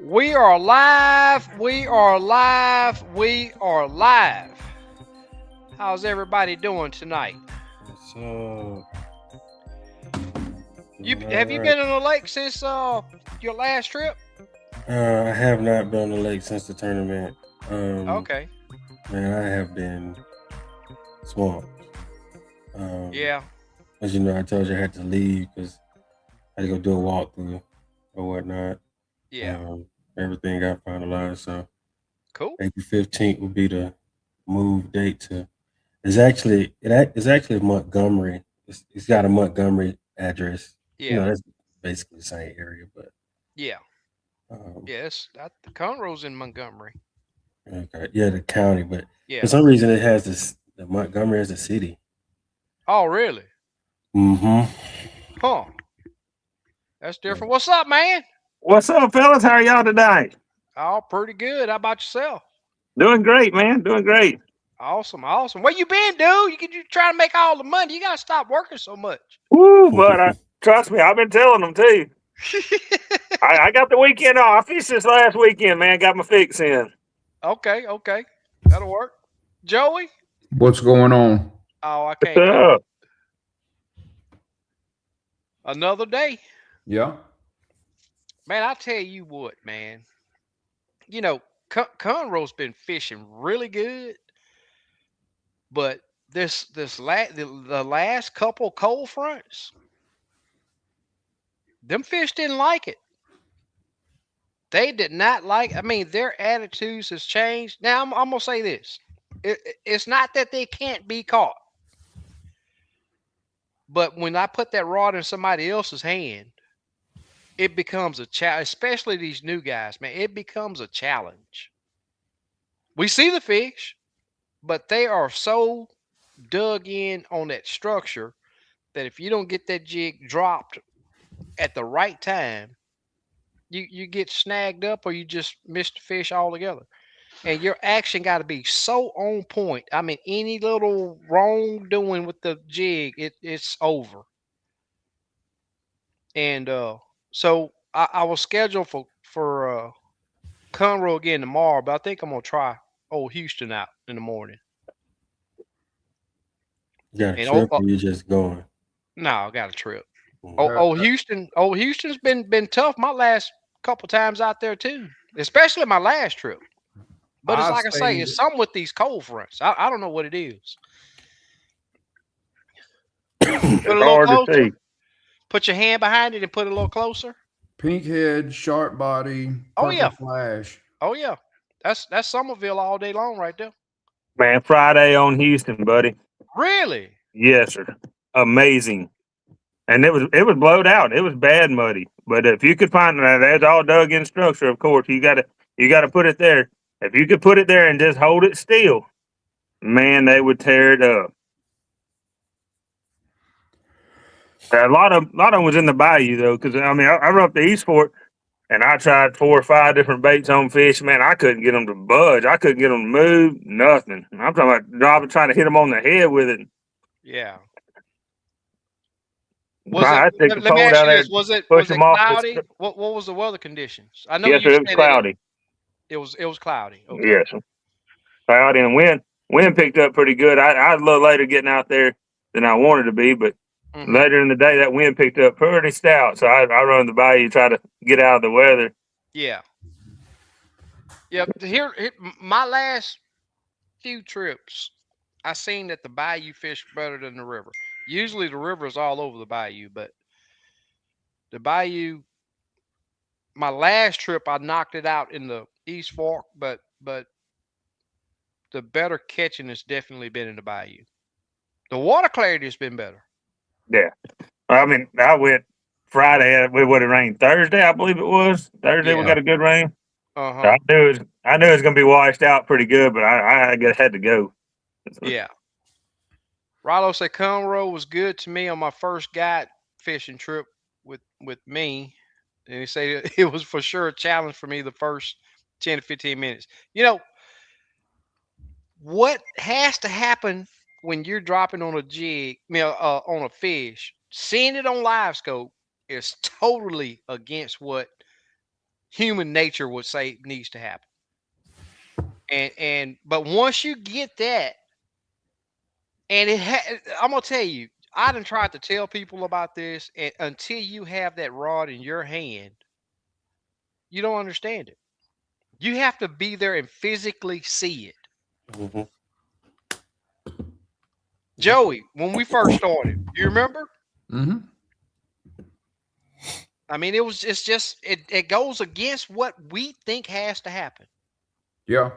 We are live. We are live. We are live. How's everybody doing tonight? So, Have you been on the lake since your last trip? I have not been on the lake since the tournament. Okay. Man, I have been swamped. Yeah. As you know, I told you I had to leave because I had to go do a walkthrough or whatnot. Yeah. Everything got finalized, so Cool. April 15th will be the move date to. It's actually Montgomery. It's got a Montgomery address. Yeah. That's basically the same area, but Yeah. um, Yes. The Conroe's in Montgomery. okay, yeah, the county, but for Yeah. some reason it has this. The Montgomery as a city. Oh, really? Mm-hmm. Huh. That's different. What's up, man? What's up, fellas? How are y'all today? Oh, pretty good. How about yourself? Doing great, man. Doing great. Awesome. Awesome. Where you been, dude? You trying to make all the money. You gotta stop working so much. Woo, but trust me, I've been telling them too. I got the weekend off. I fished this last weekend, man. Got my fix in. Okay. Okay. That'll work. Joey? What's going on? Oh, I What's can't go. up? Another day. Yeah. Man, I tell you what, man. You know, Conroe's been fishing really good, but the last couple cold fronts, them fish didn't like it. They did not like. I mean, their attitudes has changed. Now I'm gonna say this: it's not that they can't be caught, but when I put that rod in somebody else's hand, it becomes a challenge, especially these new guys, man. It becomes a challenge. We see the fish, but they are so dug in on that structure that if you don't get that jig dropped at the right time, you get snagged up or you just miss the fish altogether. And your action got to be so on point. I mean, any little wrongdoing with the jig, it's over. And so I was scheduled for Conroe again tomorrow, but I think I'm gonna try old Houston out in the morning. You got a And trip, or you just going? no, I got a trip. Mm. Houston's been tough my last couple times out there too, especially my last trip. But it's I like I say, stayed. it's something with these cold fronts. I don't know what it is. Put It's a little hard to closer. see. Put your hand behind it and put it a little closer. Pink head, sharp body, Oh purple yeah. flash. Oh yeah. That's Somerville all day long right there. Man, Friday on Houston, buddy. Really? Yes, sir. Amazing. And it was blowed out. It was bad muddy. But if you could find that, that's all dug in structure. Of course, you gotta put it there. If you could put it there and just hold it still, man, they would tear it up. A lot of them was in the bayou though, because I mean I run up the East Fork and I tried 4 or 5 different baits on fish. Man, I couldn't get them to budge. I couldn't get them to move. Nothing. I'm talking about trying to hit them on the head with it. Yeah. Was it? I took the Let me pole ask down you there, this: Was it push them off. cloudy? What was the weather conditions? I know Yes, you sir. It was said cloudy. it was cloudy. Okay. Yes, sir. Cloudy and wind picked up pretty good. I was a little later getting out there than I wanted to be, but Mm-hmm. later in the day that wind picked up pretty stout. So I run the bayou, try to get out of the weather. Yeah. Yep. Here, my last few trips, I seen that the bayou fish better than the river. Usually the river is all over the bayou, but the bayou. My last trip, I knocked it out in the East Fork, but the better catching has definitely been in the bayou. The water clarity has been better. Yeah. I mean, I went Friday. We would have rained Thursday, I believe it was. Thursday we Yeah. got a good rain. Uh-huh. So I knew it was gonna be washed out pretty good, but I had to go. Yeah. Rallo said Conroe was good to me on my first guide fishing trip with me. And he said it was for sure a challenge for me the first 10 to 15 minutes. You know, what has to happen when you're dropping on a jig, on a fish, seeing it on live scope is totally against what human nature would say needs to happen. But once you get that, and I'm gonna tell you, I done tried to tell people about this, and until you have that rod in your hand, you don't understand it. You have to be there and physically see it. Mm-hmm. Joey, when we first started, you remember? Mm-hmm. I mean, it goes against what we think has to happen. Yeah.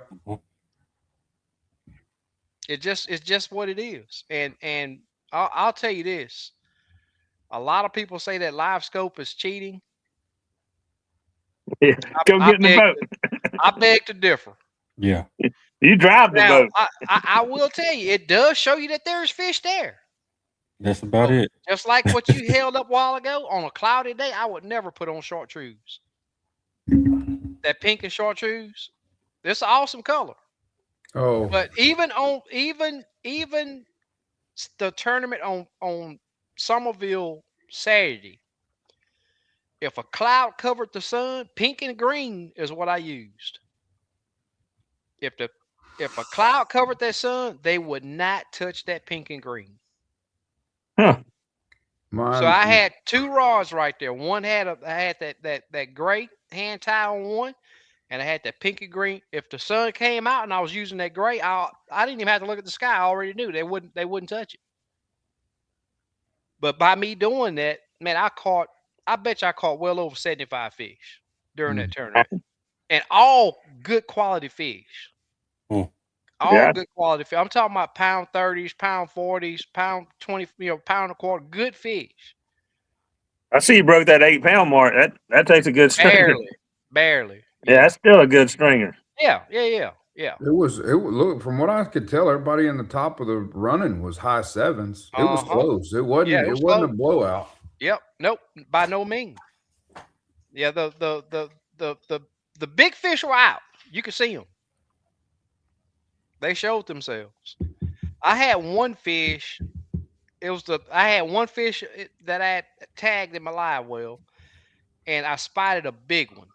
It's just what it is. And I'll tell you this. A lot of people say that live scope is cheating. Yeah. Go I get in the beg boat. I beg to differ. Yeah. You drive the Now, boat. I will tell you, it does show you that there's fish there. That's about So, it. just like what you held up a while ago, on a cloudy day, I would never put on chartreuse. That pink and chartreuse, it's an awesome color. Oh, But even the tournament on Somerville Saturday, if a cloud covered the sun, pink and green is what I used. If a cloud covered that sun, they would not touch that pink and green. Huh. So I mine. had two rods right there. One had I had that gray hand tie on one, and I had that pink and green. If the sun came out and I was using that gray, I didn't even have to look at the sky. I already knew they wouldn't touch it. But by me doing that, man, I bet you I caught well over 75 fish during that tournament, and all good quality fish. All Yeah. good quality fish. I'm talking about pound 30s, pound 40s, pound 20, pound and a quarter. Good fish. I see you broke that 8 pound mark. That takes a good stringer. Barely. Yeah, that's still a good stringer. Yeah. It was look from what I could tell, everybody in the top of the running was high sevens. It was close. It Yeah, wasn't. it It was wasn't a close. blowout. Yep. Nope. By no means. Yeah. The big fish were out. You could see them. They showed themselves. I had one fish. I had one fish that I had tagged in my live well, and I spotted a big one.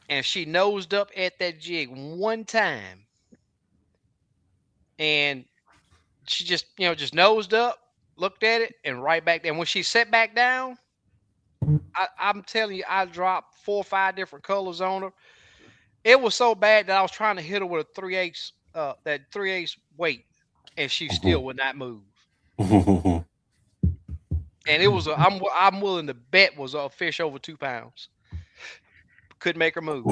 And she nosed up at that jig one time, and she just nosed up, looked at it, and right back there. And when she sat back down, I'm telling you, I dropped 4 or 5 different colors on her. It was so bad that I was trying to hit her with a 3/8, that 3/8 weight, and she still would not move. And it was I'm willing to bet was a fish over 2 pounds. Couldn't make her move.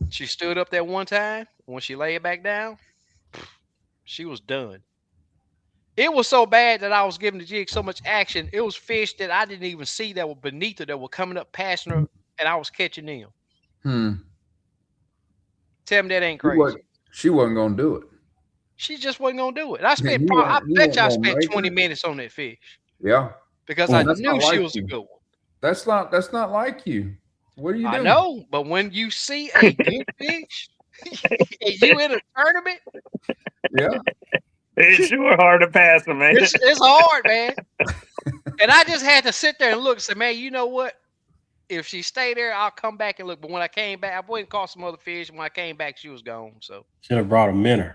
She stood up that one time. When she laid back down, she was done. It was so bad that I was giving the jig so much action. It was fish that I didn't even see that were beneath her that were coming up, passing her, and I was catching them. Hmm. Tell me that ain't She crazy. she wasn't gonna do it. She just wasn't gonna do it. I Yeah, bet you I gonna spent make 20 her. minutes on that fish Yeah, because I that's not knew she like was a you. good one. That's not like you. What are you I doing? know, but when you see a good fish and you in a tournament, Yeah, It's sure hard to pass them, man. it's hard, man. And I just had to sit there and look and say, man, you know what? If she stayed there, I'll come back and look. But when I came back, I went and caught some other fish. And when I came back, she was gone. So, Should have brought a minnow.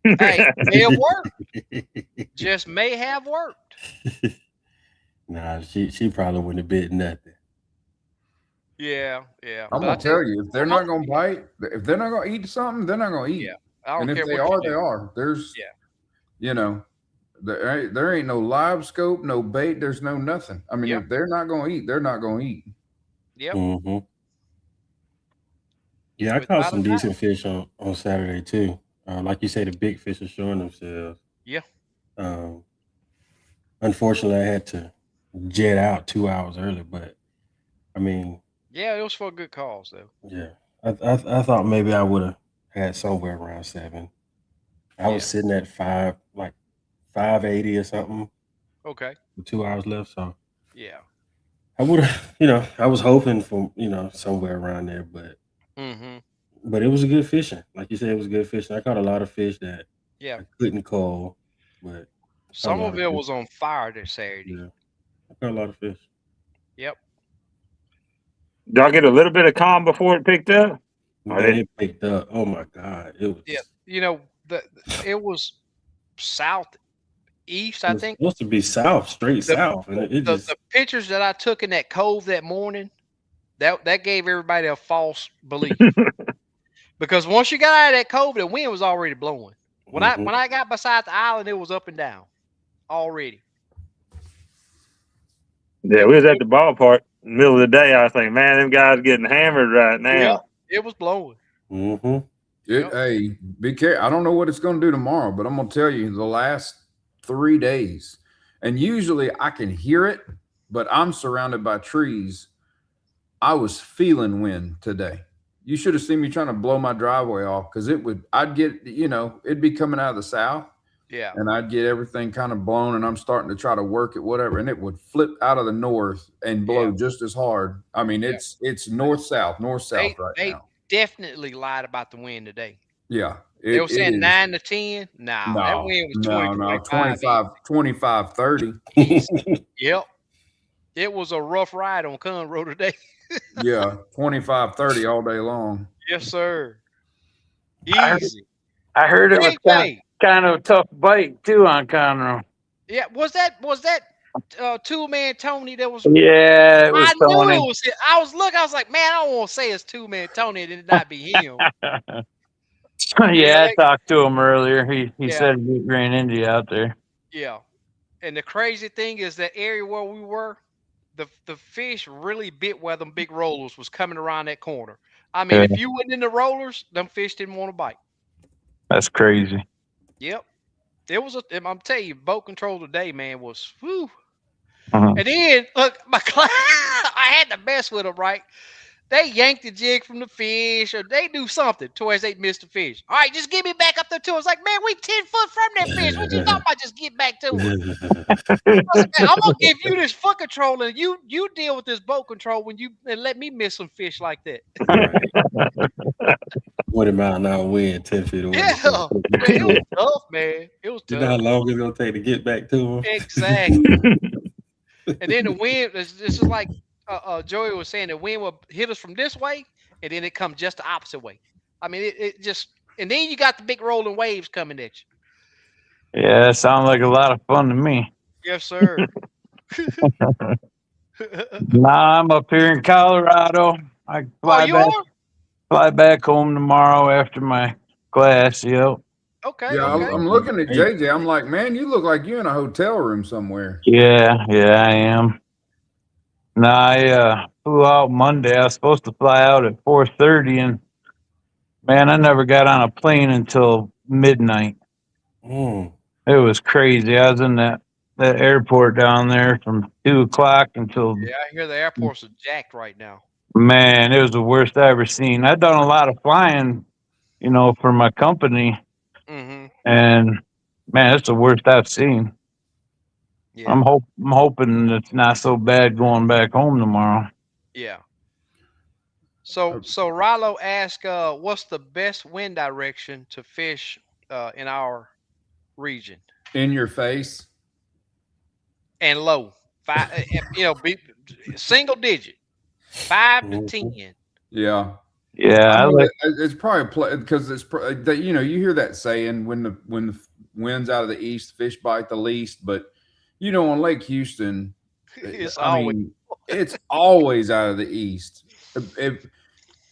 hey, may have worked. Just may have worked. Nah, she probably wouldn't have bit nothing. Yeah. I'm But gonna tell you, if they're not gonna bite, if they're not gonna eat something, they're not gonna eat. Yeah. I don't And care if they what are, you they do. are. There's, Yeah. you know, there ain't no live scope, no bait. There's no nothing. I mean, Yep. if they're not gonna eat, they're not gonna eat. Yep. Mm-hmm. Yeah, I caught Without a some doubt. decent fish on Saturday too. Like you say, the big fish are showing themselves. Yeah. Unfortunately, I had to jet out 2 hours early, but I mean, Yeah, it was for a good cause though. yeah, I thought maybe I would have had somewhere around 7. I was sitting at 580 or something Okay. with 2 hours left, so Yeah. I would have, I was hoping for, somewhere around there, but Mm-hmm. but it was a good fishing. Like you said, it was good fishing. I caught a lot of fish that Yeah. I couldn't call, but Somerville was on fire this Saturday. yeah, I caught a lot of fish. Yep. y'all get a little bit of calm before it picked up? Man, it picked up. Oh my God. It was Yeah, you know, it was southeast, it I was think. supposed to be south, straight The south. And it the, just the pictures that I took in that cove that morning, that gave everybody a false belief. Because once you got out of that cove, the wind was already blowing. When I got beside the island, it was up and down already. Yeah, we was at the ballpark in the middle of the day. I was thinking, man, them guys getting hammered right now. Yeah, it was blowing. Hey, be careful. I don't know what it's going to do tomorrow, but I'm going to tell you the last 3 days, and usually I can hear it, but I'm surrounded by trees. I was feeling wind today. You should have seen me trying to blow my driveway off because I'd get, it'd be coming out of the south. Yeah. And I'd get everything kind of blown, and I'm starting to try to work it, whatever, and it would flip out of the north and blow just as hard. I mean, it's north-south right They now. definitely lied about the wind today. Yeah. They were saying 9 to 10. Nah, that wind was 25, 30. Yep. It was a rough ride on Conroe today. Yeah, 25, 30 all day long. Yes, sir. Easy. I heard it was kind of a tough bite too on Conroe. Yeah, was that two-man Tony that was? Yeah, it was I Tony. knew it was him. I was like, man, I don't want to say it's two-man Tony and it not be him. Yeah, I talked to him earlier. He said he ran into you out there. Yeah, and the crazy thing is that area where we were, the fish really bit where them big rollers was coming around that corner. I mean, if you went in the rollers, them fish didn't want to bite. That's crazy. Yep. I'm telling you, boat control today, man, was whew. And then look, I had to mess with them, right? They yanked the jig from the fish, or they do something towards they missed the fish. All right, just get me back up there to it. It's like, man, we 10 foot from that fish. What you talking about? Just get back to it. I was like, man, I'm gonna give you this foot control, and you deal with this boat control and let me miss some fish like that. 20-mile-an-hour wind, 10 feet away. Yeah, man, it was tough, man. It was tough. You know how long it's gonna take to get back to them? Exactly. And then the wind, this is like Joey was saying, the wind will hit us from this way, and then it comes just the opposite way. I mean, it just, and then you got the big rolling waves coming at you. Yeah, that sounds like a lot of fun to me. Yes, sir. Nah, I'm up here in Colorado. I fly back home tomorrow after my class. Yep. Okay. Yeah, okay. I'm looking at JJ. I'm like, man, you look like you're in a hotel room somewhere. Yeah, I am. No, I flew out Monday. I was supposed to fly out at 4:30, and man, I never got on a plane until midnight. It was crazy. I was in that airport down there from 2 o'clock until. Yeah, I hear the airports are jacked right now. Man, it was the worst I ever seen. I've done a lot of flying, for my company, and man, it's the worst I've seen. Yeah. I'm hoping it's not so bad going back home tomorrow. Yeah. So Rallo asked, what's the best wind direction to fish in our region? In your face and low. 5, be single digit, 5 to 10. Yeah. Yeah, it's probably because it's you hear that saying when the wind's out of the east, fish bite the least, but on Lake Houston, it's always out of the east.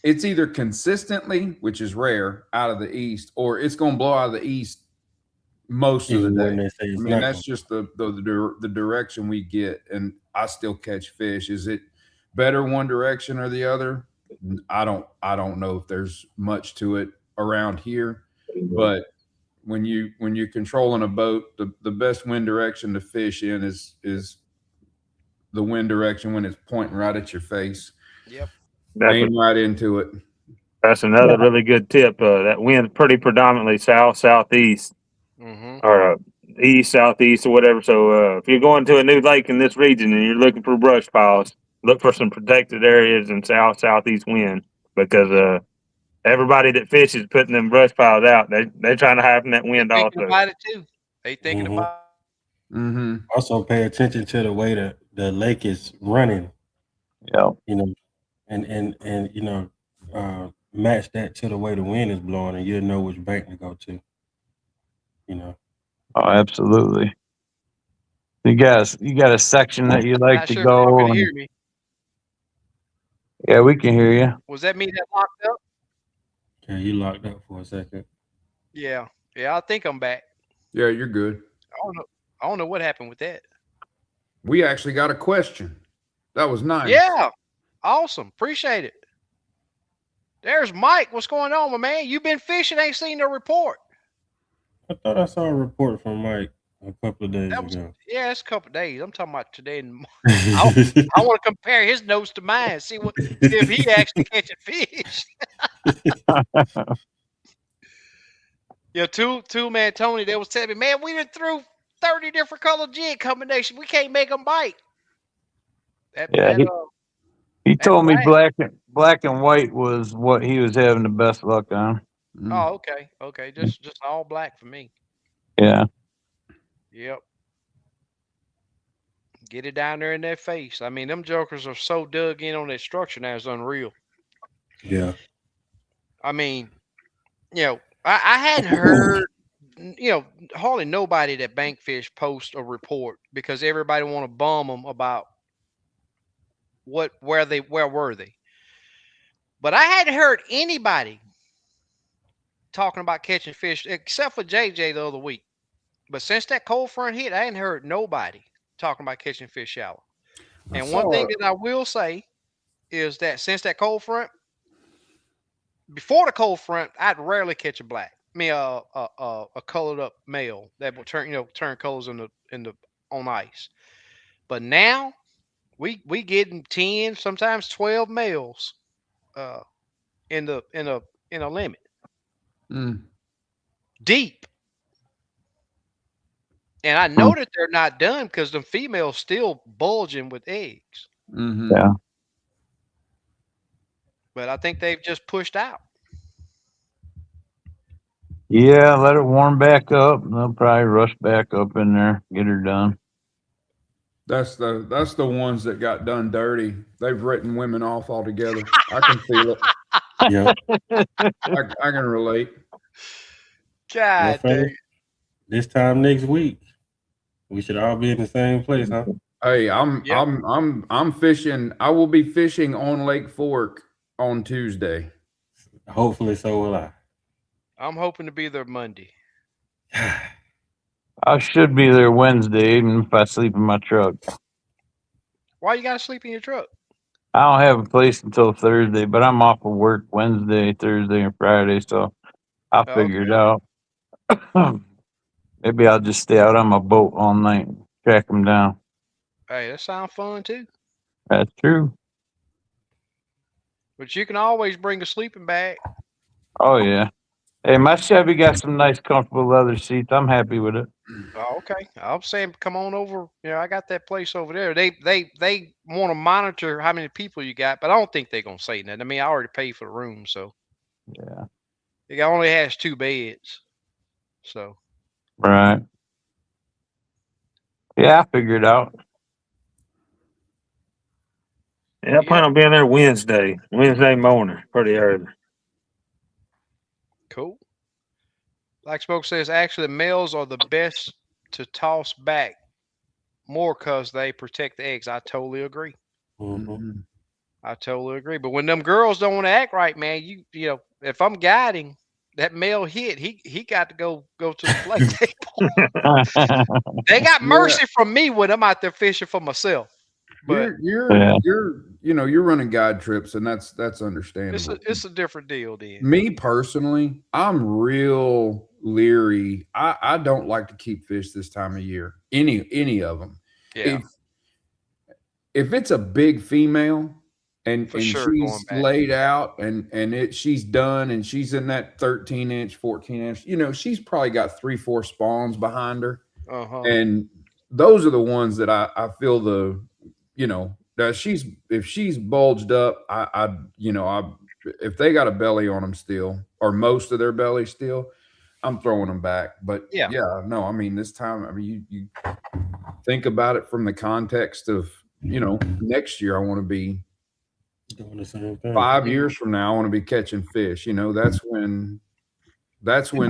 It's either consistently, which is rare, out of the east, or it's going to blow out of the east most of the day. I mean, that's just the direction we get, and I still catch fish. Is it better one direction or the other? I don't know if there's much to it around here, but when you're controlling a boat, the best wind direction to fish in is the wind direction when it's pointing right at your face. Yep. Aim right into it. That's another really good tip. That wind's pretty predominantly southeast, or east, southeast, or whatever. So if you're going to a new lake in this region and you're looking for brush piles, look for some protected areas in southeast wind, because everybody that fishes putting them brush piles out, they're trying to have that wind also. Thinking about it too. They thinking about it. Also pay attention to the way the lake is running. Yeah. and you know, match that to the way the wind is blowing, and you'll know which bank to go to. You know. Oh, absolutely. You got a section that you like Not to sure if y'all go, can hear and me. yeah, we can hear you. Was that me that locked up? Okay, you locked up for a second. Yeah. Yeah, I think I'm back. Yeah, you're good. I don't know what happened with that. We actually got a question. That was nice. Yeah. Awesome. Appreciate it. There's Mike. What's going on, my man? You been fishing, ain't seen no report. I thought I saw a report from Mike a couple of days That was ago. yeah, it's a couple of days. I'm talking about today and I want to compare his notes to mine. See if he actually catching fish. Yeah, two man Tony, they was telling me, man, we done threw 30 different color jig combinations. We can't make them bite. Yeah, he that told me black. black and white was what he was having the best luck on. Oh, okay. Okay. Just all black for me. Yeah. Yep. Get it down there in their face. I mean, them jokers are so dug in on that structure now, it's unreal. Yeah. I mean, you know, I hadn't heard, you know, hardly nobody that bankfish post a report because everybody want to bum them about where were they. But I hadn't heard anybody talking about catching fish except for JJ the other week. But since that cold front hit, I hadn't heard nobody talking about catching fish shallow. And one thing that I will say is that since that cold front, before the cold front, I'd rarely catch a black. I mean, a colored up male that will turn colors in the on ice. But now we getting 10, sometimes 12 males in a limit. Deep. And I know that they're not done because the female's still bulging with eggs. Yeah. But I think they've just pushed out. Yeah, let it warm back up. And they'll probably rush back up in there, get her done. That's the ones that got done dirty. They've written women off altogether. I can feel it. Yeah. I can relate. God dang. This time next week, we should all be in the same place, huh? Hey, I'm fishing. I will be fishing on Lake Fork on Tuesday. Hopefully, so will I. I'm hoping to be there Monday. I should be there Wednesday, even if I sleep in my truck. Why you gotta sleep in your truck? I don't have a place until Thursday, but I'm off of work Wednesday, Thursday, and Friday, so I'll figure it out. Maybe I'll just stay out on my boat all night and track them down. Hey, that sounds fun too. That's true. But you can always bring a sleeping bag. Oh, yeah. Hey, my Chevy got some nice, comfortable leather seats. I'm happy with it. Oh, okay. I'm saying, come on over. You know, I got that place over there. They want to monitor how many people you got, but I don't think they're gonna say that. I mean, I already paid for the room, so yeah. It only has 2 beds, so right. Yeah, I figured it out. Yeah, I plan on being there Wednesday morning, pretty early. Cool. Like Spoke says, actually, males are the best to toss back more because they protect the eggs. I totally agree. Mm-hmm. I totally agree. But when them girls don't want to act right, man, you know, if I'm guiding that male hit, he got to go to the play table. They got mercy from me when I'm out there fishing for myself. But you're running guide trips, and that's understandable. It's a different deal, then. Me personally, I'm real leery. I don't like to keep fish this time of year. Any of them. Yeah. If it's a big female and sure, she's laid out and she's done and she's in that 13-inch, 14-inch, you know, she's probably got 3-4 spawns behind her. And those are the ones that I feel that if she's bulged up, if they got a belly on them still, or most of their belly still, I'm throwing them back. But I mean, this time, I mean, you think about it from the context of, you know, next year I want to be Doing the same thing. 5 years from now, I want to be catching fish. You know, that's when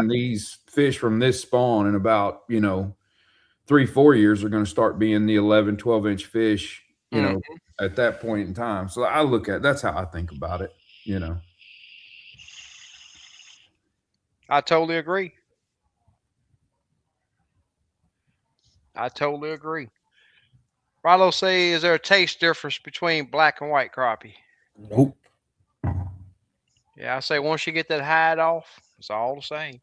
these fish from this spawn in about, 3-4 years are going to start being the 11, 12-inch fish, at that point in time. So I look at, that's how I think about it, I totally agree. I totally agree. Rallo say, is there a taste difference between black and white crappie? Nope. Yeah, I say once you get that hide off, it's all the same.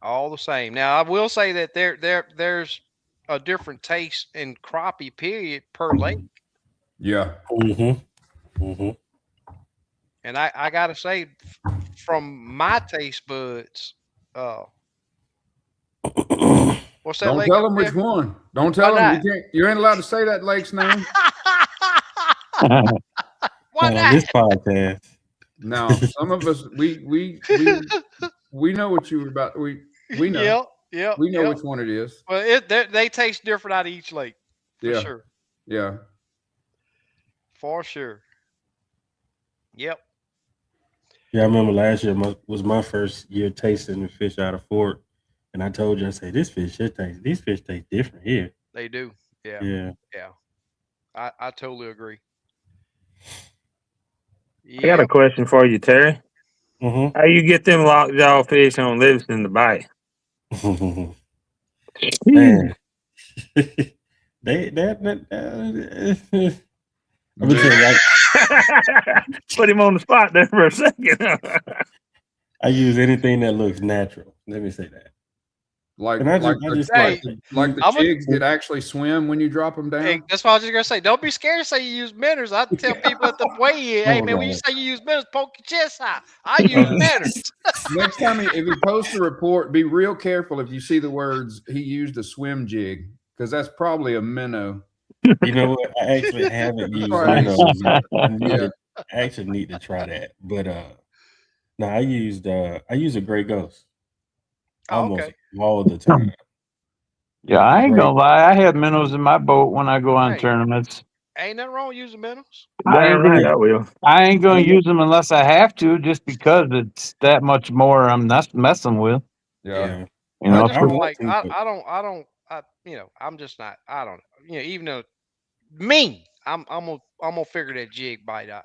All the same. Now I will say that there's a different taste in crappie period per lake. Yeah. And I gotta say, from my taste buds, what's that Don't lake tell up them which there? one. Don't tell Why them. You ain't allowed to say that lake's name. Why On not? this podcast. Now, some of us we know what you were about. We know. Yeah. We know which one it is. Well, they taste different out of each lake, for Yeah. sure. Yeah. For sure. Yep. Yeah, I remember last year was my first year tasting the fish out of Fort, and I told you, I said, these fish taste different here. They do. Yeah. Yeah. Yeah. I totally agree. I got a question for you, Terry. Mm-hmm. How you get them lockjaw fish on Livingston to bite? Man. Let me tell you, Put him on the spot there for a second. I use anything that looks natural. Let me say that. Like And the jigs that actually swim when you drop them down. Hey, that's what I was just gonna say. Don't be scared to say you use minnows. I tell people at the weigh-in, hey man, when you say you use minnows, poke your chest out. I use minnows. Next time if he posts a report, be real careful if you see the words he used a swim jig, because that's probably a minnow. You know what? I actually haven't used minnows yet. I actually need to try that. But no, I use a gray ghost almost all the time. Yeah, I ain't gonna lie. I have minnows in my boat when I go on tournaments. Ain't nothing wrong with using minnows. I ain't gonna Yeah. use them unless I have to, just because it's that much more I'm not messing with. Yeah. You know, I just don't like. I'm just not. I don't. Even though me, I'm gonna figure that jig bite out.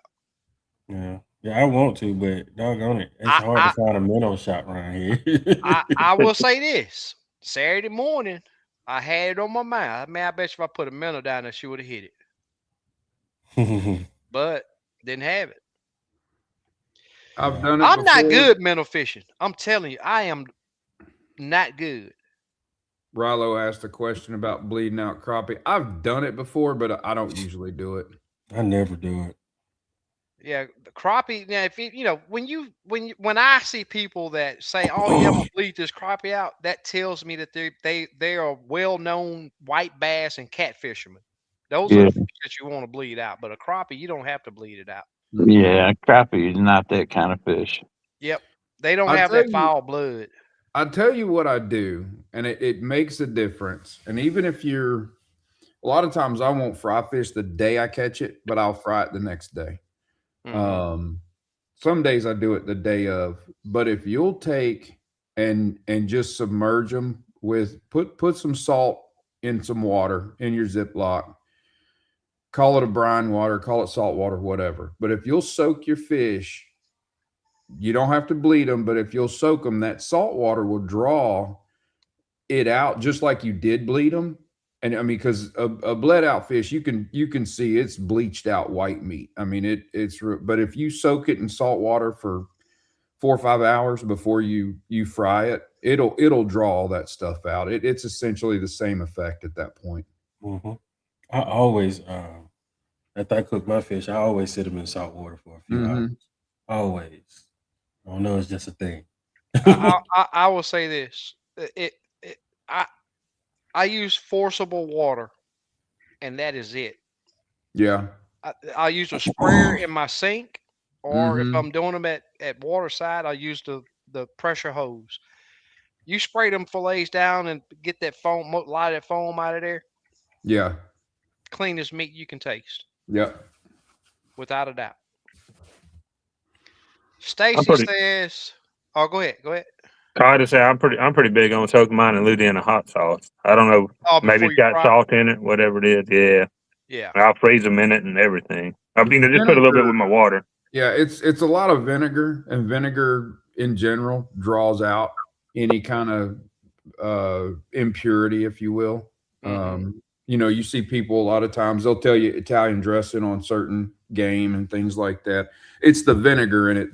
Yeah. Yeah, I want to, but doggone it, it's hard to find a minnow shop around here. I will say this: Saturday morning, I had it on my mind. Man, I bet you if I put a minnow down there, she would have hit it. But didn't have it. I've done it. I'm not good minnow fishing. I'm telling you, I am not good. Rallo asked a question about bleeding out crappie. I've done it before, but I don't usually do it. I never do it. Yeah, the crappie. Now, if when I see people that say, "Oh yeah, I'm gonna bleed this crappie out," that tells me that they are well-known white bass and cat fishermen. Those are the fish that you want to bleed out. But a crappie, you don't have to bleed it out. Yeah, crappie is not that kind of fish. Yep, they don't have that foul blood. I'll tell you what I do, and it makes a difference. And even if a lot of times I won't fry fish the day I catch it, but I'll fry it the next day. Mm-hmm. Some days I do it the day of, but if you'll take and just submerge them with put some salt in some water in your Ziploc, call it a brine water, call it salt water, whatever. But if you'll soak your fish, you don't have to bleed them, but if you'll soak them, that salt water will draw it out just like you did bleed them. And I mean, because a bled out fish, you can see it's bleached out white meat. I mean, but if you soak it in salt water for 4 or 5 hours before you fry it, it'll draw all that stuff out. It's essentially the same effect at that point. Mm-hmm. I always, after I cook my fish, I always sit them in salt water for a few hours. Always. I don't know, it's just a thing. I will say this: I use forcible water, and that is it. Yeah. I use a sprayer in my sink, or if I'm doing them at waterside, I use the pressure hose. You spray them fillets down and get that foam, a lot of that foam out of there. Yeah. Cleanest meat you can taste. Yep. without a doubt. Stacy says, "Oh, go ahead. Go ahead." I just say I'm pretty big on soaking mine in Louisiana hot sauce. I don't know, maybe it's got salt in it, whatever it is. Yeah, yeah. I'll freeze them in it and everything. I mean, I just put a little bit with my water. Yeah, it's a lot of vinegar, and vinegar in general draws out any kind of impurity, if you will. You know, you see people a lot of times they'll tell you Italian dressing on certain game and things like that. It's the vinegar in it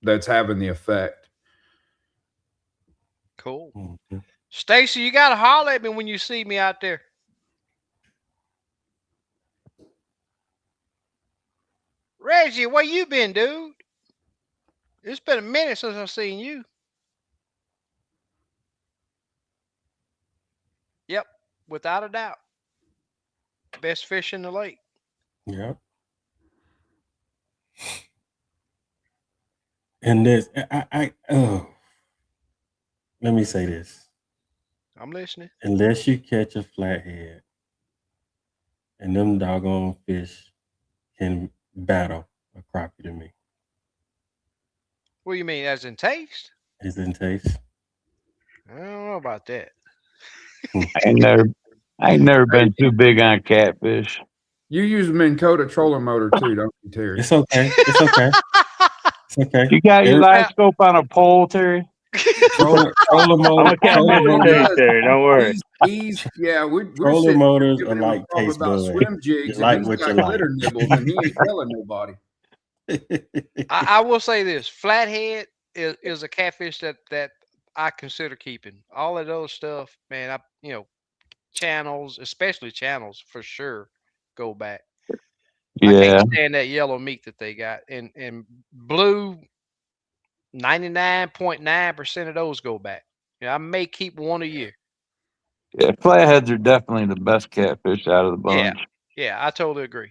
that's having the effect. Cool. Stacy, you gotta holler at me when you see me out there. Reggie, where you been, dude? It's been a minute since I've seen you. Yep, without a doubt. Best fish in the lake. Yep. And this, let me say this. I'm listening. Unless you catch a flathead and them doggone fish can battle a crappie to me. What do you mean, as in taste? As in taste? I don't know about that. I ain't never been too big on catfish. You use a Minn Kota trolling motor too, don't you, Terry? It's okay. It's okay. It's okay. You got your live scope on a pole, Terry? Trolling motor. Terry, don't worry. We're trolling motors are like taste buds. Swim jigs, you like and what he's you got like. glitter nibbles, and he ain't telling nobody. I will say this: flathead is a catfish that I consider keeping. All of those stuff, man. Channels, especially channels, for sure, go back. Yeah. I can't stand that yellow meat that they got, and blue. 99.9% of those go back. I may keep one a year. Yeah, flatheads are definitely the best catfish out of the bunch. Yeah, I totally agree.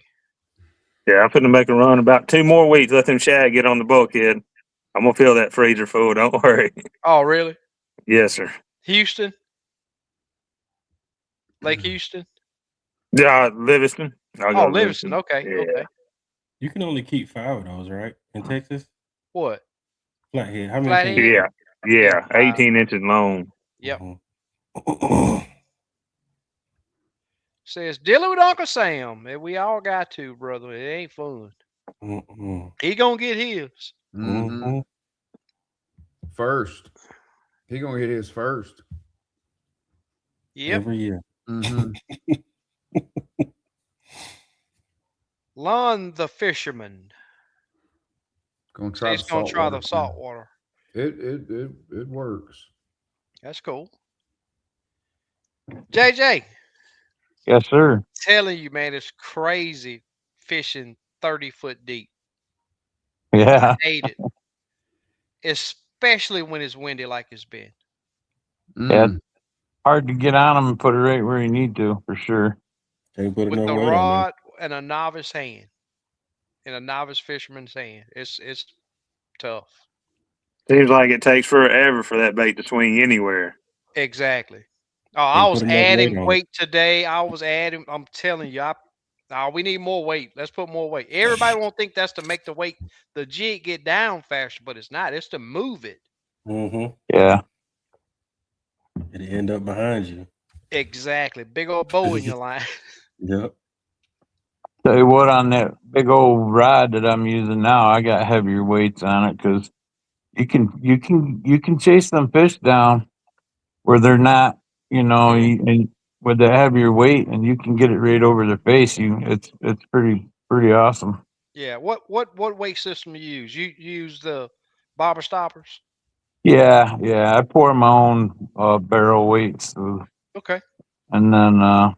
Yeah, I'm finna make a run about 2 more weeks. Let them shad get on the bulkhead. I'm gonna fill that freezer full. Don't worry. Oh, really? Yes, sir. Houston, Lake Houston. Livingston. Livingston. Okay. Yeah. Okay. You can only keep 5 of those, right? In Texas? What? Flathead. How many? Flathead? Yeah. 18 inches long. Yep. Says dealing with Uncle Sam. We all got to, brother. It ain't fun. He gonna get his. First. He gonna get his first. Yep. Every year. Lon the fisherman. Gonna try the salt water. It works. That's cool. JJ. Yes, sir. Telling you, man, it's crazy fishing 30 foot deep. Yeah. I hate it. Especially when it's windy like it's been. Yeah. Hard to get on them and put it right where you need to, for sure. Can't put with no the weight rod and a novice hand. In a novice fisherman's hand. It's tough. Seems like it takes forever for that bait to swing anywhere. Exactly. Oh, I was adding weight today. I'm telling you, we need more weight. Let's put more weight. Everybody won't think that's to make the jig get down faster, but it's not. It's to move it. Yeah. It'll end up behind you. Exactly. Big old bow in your line. Yep. Tell you what, on that big old rod that I'm using now, I got heavier weights on it because you can chase them fish down where they're not, and with the heavier weight, and you can get it right over their face. It's pretty awesome. Yeah. What weight system you use? You use the bobber stoppers? Yeah. I pour my own barrel weights. Okay. And then I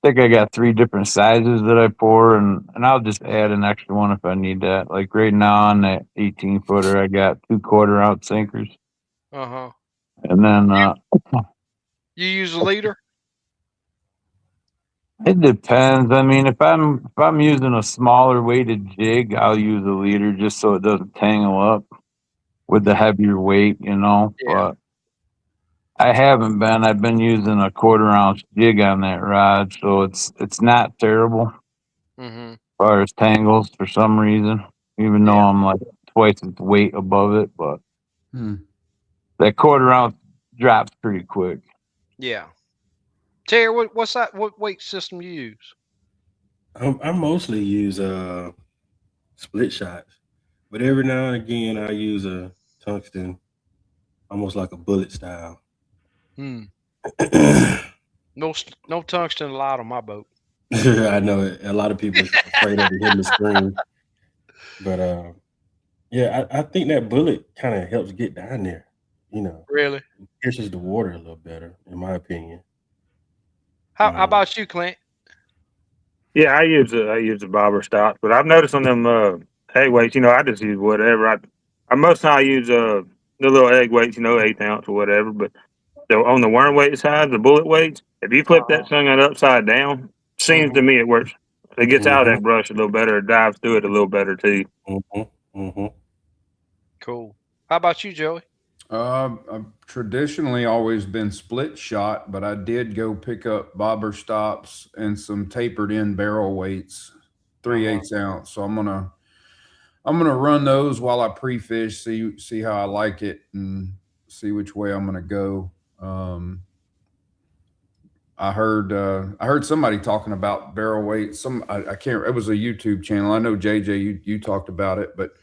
think I got 3 different sizes that I pour, and I'll just add an extra one if I need that. Like right now on that 18 footer, I got 2 1/4-ounce sinkers. And then you use a leader? It depends. I mean, if I'm using a smaller weighted jig, I'll use a leader just so it doesn't tangle up with the heavier weight, Yeah. But I haven't been. I've been using a 1/4-ounce jig on that rod, so it's not terrible. Mm-hmm. As far as tangles, for some reason, even though I'm like twice its weight above it, but that quarter ounce drops pretty quick. Yeah. Terry, what's that? What weight system you use? I mostly use split shots, but every now and again I use a tungsten, almost like a bullet style. No tungsten allowed on my boat. I know it. A lot of people are afraid of hitting the screen, but yeah, I think that bullet kind of helps get down there. Really? It pierces the water a little better, in my opinion. How about you, Clint? Yeah, I use the bobber stocks, but I've noticed on them egg weights, I just use whatever. I most time I use the little egg weights, 1/8 ounce or whatever. But on the worm weight side, the bullet weights, if you flip that thing upside down, seems to me it works. It gets out of that brush a little better. It dives through it a little better too. Cool. How about you, Joey? I've traditionally always been split shot, but I did go pick up bobber stops and some tapered in barrel weights, 3/8 ounce. So I'm gonna run those while I pre-fish, see how I like it, and see which way I'm gonna go. I heard somebody talking about barrel weights. I can't. It was a YouTube channel. I know JJ, you talked about it, but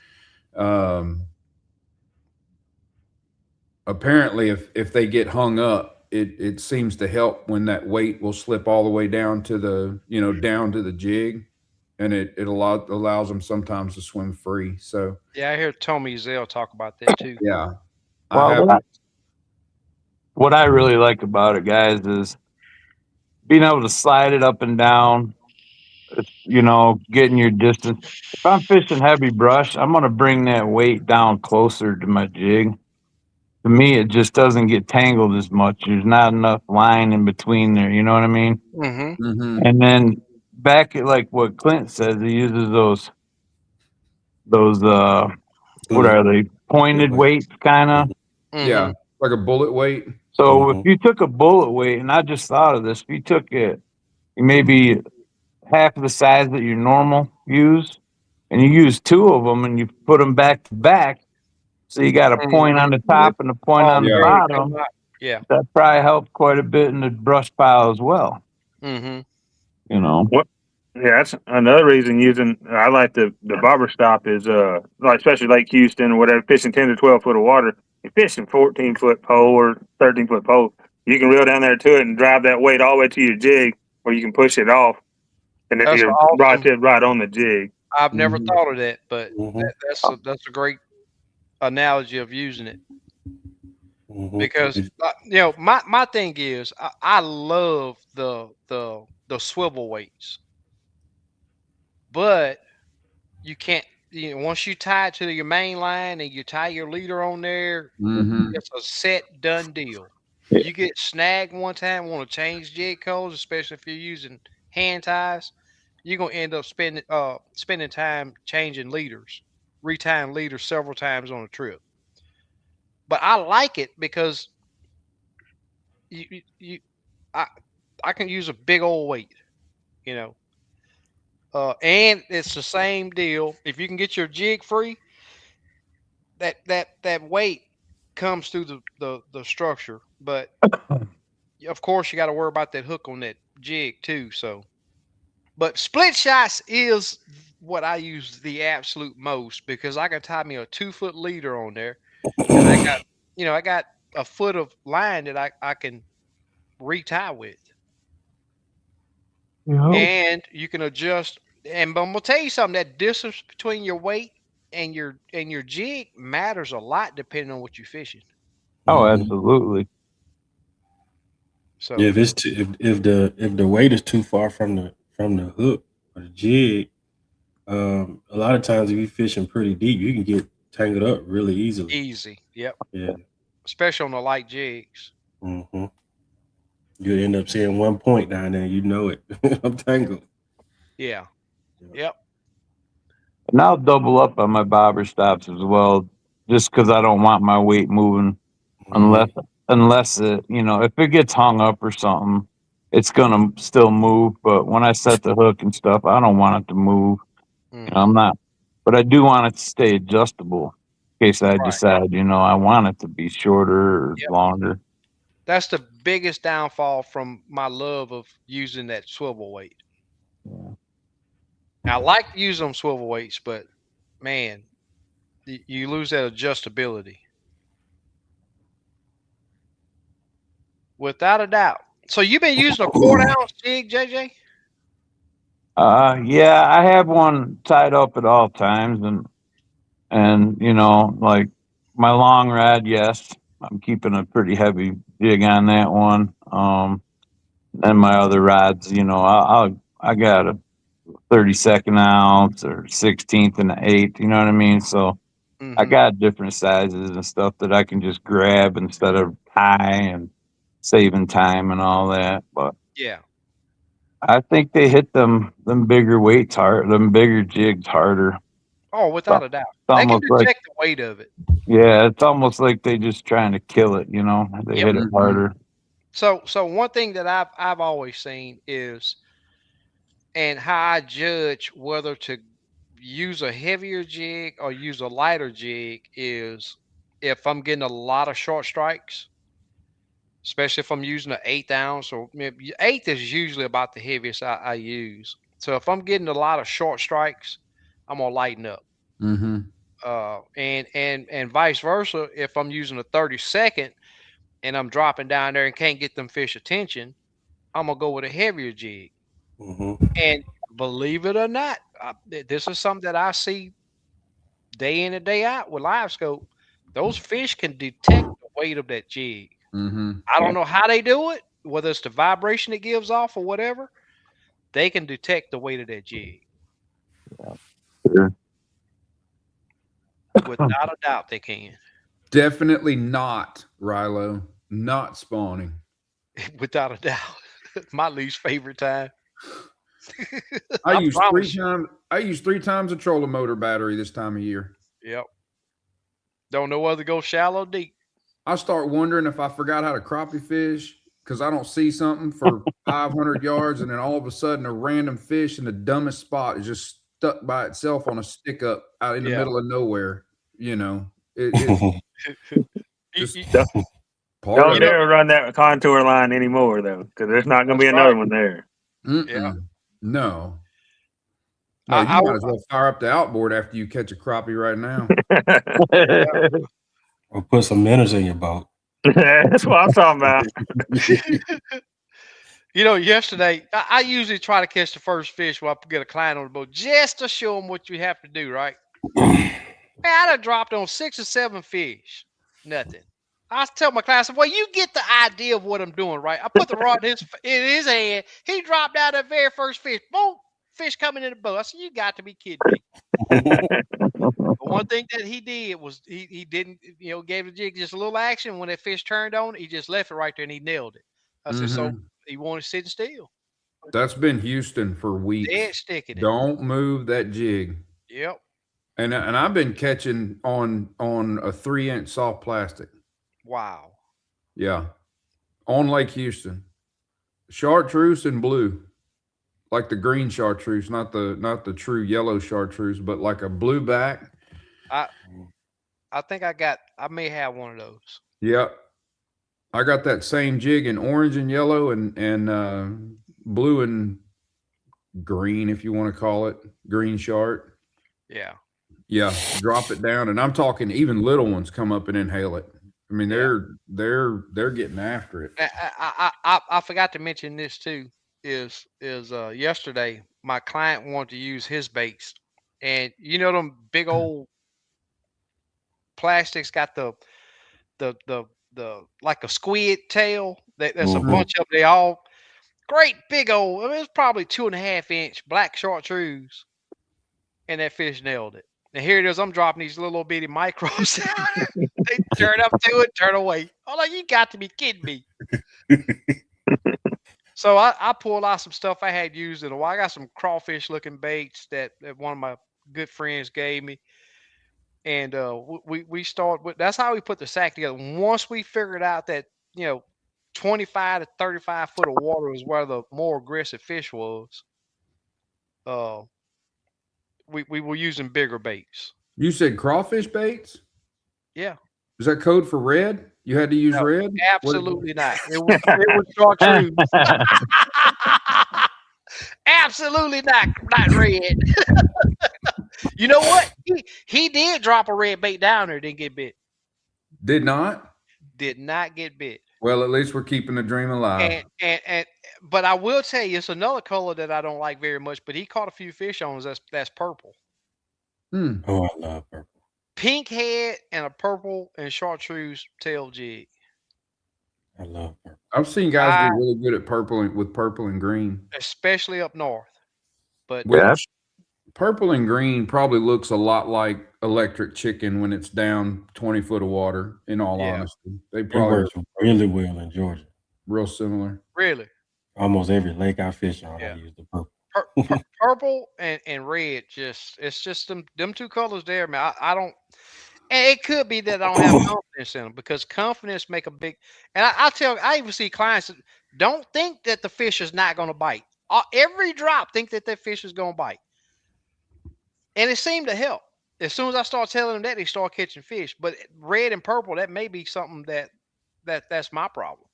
apparently if they get hung up, it seems to help when that weight will slip all the way down to the down to the jig, and it allows them sometimes to swim free. So yeah, I hear Tommy Zell talk about that too. Yeah. Well, what I really like about it, guys, is being able to slide it up and down. Getting your distance. If I'm fishing heavy brush, I'm gonna bring that weight down closer to my jig. To me, it just doesn't get tangled as much. There's not enough line in between there. You know what I mean? And then back at like what Clint says, he uses those what are they? Pointed weights, kind of. Yeah, like a bullet weight. So if you took a bullet weight, and I just thought of this, if you took it, maybe half of the size that you normal use, and you use two of them, and you put them back to back, so you got a point on the top and a point on the bottom. Yeah, that probably helped quite a bit in the brush pile as well. What? Yeah, that's another reason I like the bobber stop is like especially Lake Houston or whatever, fishing 10 to 12 foot of water. You're fishing 14-foot pole or 13-foot pole. You can reel down there to it and drive that weight all the way to your jig, or you can push it off, and then you're right on the jig. I've never thought of that, but that's a great analogy of using it. Because my thing is I love the swivel weights, but you can't. Once you tie it to your main line and you tie your leader on there, it's a set done deal. You get snagged one time, want to change jig codes, especially if you're using hand ties, you're gonna end up spending time changing leaders, retying leaders several times on a trip. But I like it because I can use a big old weight, and it's the same deal. If you can get your jig free, that weight comes through the structure, but of course you got to worry about that hook on that jig too. So, but split shots is what I use the absolute most because I can tie me a 2-foot leader on there, and I got a foot of line that I can retie with. And you can adjust. And I'm gonna tell you something. That distance between your weight and your jig matters a lot depending on what you're fishing. Oh, absolutely. So if it's if the weight is too far from the hook or the jig, a lot of times if you're fishing pretty deep, you can get tangled up really easily. Easy, yep. Yeah. Especially on the light jigs. You end up seeing one point down there, it. I'm tangled. Yeah. Yep. And I'll double up on my bobber stops as well, just because I don't want my weight moving, unless it, if it gets hung up or something, it's gonna still move. But when I set the hook and stuff, I don't want it to move. I'm not, but I do want it to stay adjustable in case I decide, I want it to be shorter or longer. That's the biggest downfall from my love of using that swivel weight. Yeah. I like using them swivel weights, but man, you lose that adjustability without a doubt. So you've been using a 1/4 ounce jig, JJ? Yeah, I have one tied up at all times, and like my long rod, yes, I'm keeping a pretty heavy jig on that one. And my other rods, I got a 32nd ounce or 16th and an 8th, you know what I mean? So I got different sizes and stuff that I can just grab instead of tie and saving time and all that. But yeah, I think they hit them bigger weights hard, them bigger jigs harder. oh, without a doubt, It's they can almost like, detect the weight of it. yeah, it's almost like they just trying to kill it, They Yep. hit it harder. So one thing that I've always seen is, and how I judge whether to use a heavier jig or use a lighter jig is if I'm getting a lot of short strikes, especially if I'm using an 1/8 ounce, or maybe 1/8 is usually about the heaviest I use. So if I'm getting a lot of short strikes, I'm gonna lighten up. And vice versa, if I'm using a 32nd and I'm dropping down there and can't get them fish attention, I'm gonna go with a heavier jig. And believe it or not, this is something that I see day in and day out with live scope. Those fish can detect the weight of that jig. I don't know how they do it, whether it's the vibration it gives off or whatever. They can detect the weight of that jig. Sure. Without a doubt, they can. Definitely not, Rilo. Not spawning. Without a doubt. My least favorite time. I use 3 times. I use 3 times a trolling motor battery this time of year. Yep. Don't know whether to go shallow or deep. I start wondering if I forgot how to crappie fish because I don't see something for 500 yards, and then all of a sudden a random fish in the dumbest spot is just stuck by itself on a stick up out in the middle of nowhere. It's just don't dare run that contour line anymore, though, because there's not going to be another one there. Yeah. No, you might as well fire up the outboard after you catch a crappie right now. Or put some minnows in your boat. That's what I'm talking about. Yesterday, I usually try to catch the first fish when I get a client on the boat just to show them what you have to do, right? Man, I done dropped on 6 or 7 fish. Nothing. I tell my class, well, you get the idea of what I'm doing, right? I put the rod in his hand. He dropped out that very first fish. Boom! Fish coming in the boat. I said, you got to be kidding me. The one thing that he did was he didn't, gave the jig just a little action. When that fish turned on, he just left it right there and he nailed it. I said, so he wanted sitting still. That's been Houston for weeks. Dead sticking it. Don't move that jig. Yep. And I've been catching on a 3-inch soft plastic. Wow. Yeah. On Lake Houston. Chartreuse and blue. Like the green chartreuse, not the true yellow chartreuse, but like a blue back. I think I may have one of those. Yep. I got that same jig in orange and yellow and blue and green, if you want to call it, green chart. Yeah. Yeah. Drop it down. And I'm talking even little ones come up and inhale it. I mean, they're getting after it. I forgot to mention this too. Is yesterday my client wanted to use his baits, and them big old plastics got the like a squid tail. That's a bunch of them. They all great big old. I mean, it's probably 2.5-inch black chartreuse, and that fish nailed it. And here it is. I'm dropping these little bitty micros. They turn up to it, turn away. I'm like, you got to be kidding me. So I pulled out some stuff I had used in a while. I got some crawfish looking baits that one of my good friends gave me. And we start with, that's how we put the sack together. Once we figured out that, 25 to 35 foot of water was where the more aggressive fish was. We were using bigger baits. You said crawfish baits? Yeah. Is that code for red? You had to use No, red? absolutely not. It was chartreuse. Absolutely not red. You know what? He did drop a red bait down there, didn't get bit. Did not? Did not get bit. Well, at least we're keeping the dream alive. But I will tell you, it's another color that I don't like very much, but he caught a few fish on us. That's purple. Oh, I love purple. Pink head and a purple and chartreuse tail jig. I love purple. I've seen guys get really good at purple and green. Especially up north. But purple and green probably looks a lot like electric chicken when it's down 20 foot of water, in all honesty. They probably work really well in Georgia. Real similar. Really? Almost every lake I fish on, I use the purple. Purple and red, it's just them two colors there, man. I don't, and it could be that I don't have confidence in them, because confidence make a big. And I even see clients that don't think that the fish is not going to bite. Every drop think that fish is going to bite, and it seemed to help. As soon as I start telling them that, they start catching fish. But red and purple, that may be something that's my problem.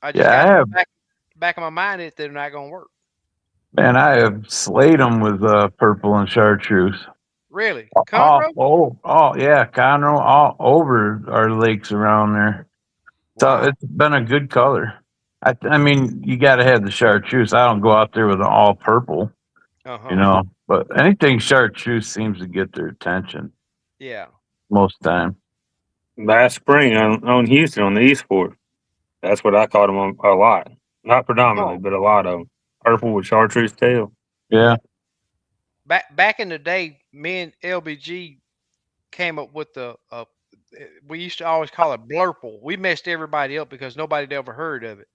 I just got back of my mind that they're not going to work. Man, I have slayed them with purple and chartreuse. Really? Conroe? Yeah, Conroe, all over our lakes around there. Wow. So it's been a good color. I mean, you got to have the chartreuse. I don't go out there with an all purple, but anything chartreuse seems to get their attention. Yeah. Most time. Last spring on Houston on the East Fork, that's what I caught them on a lot. Not predominantly, but a lot of them. Purple with chartreuse tail. Yeah. Back in the day, me and LBG came up with we used to always call it blurple. We messed everybody up because nobody had ever heard of it.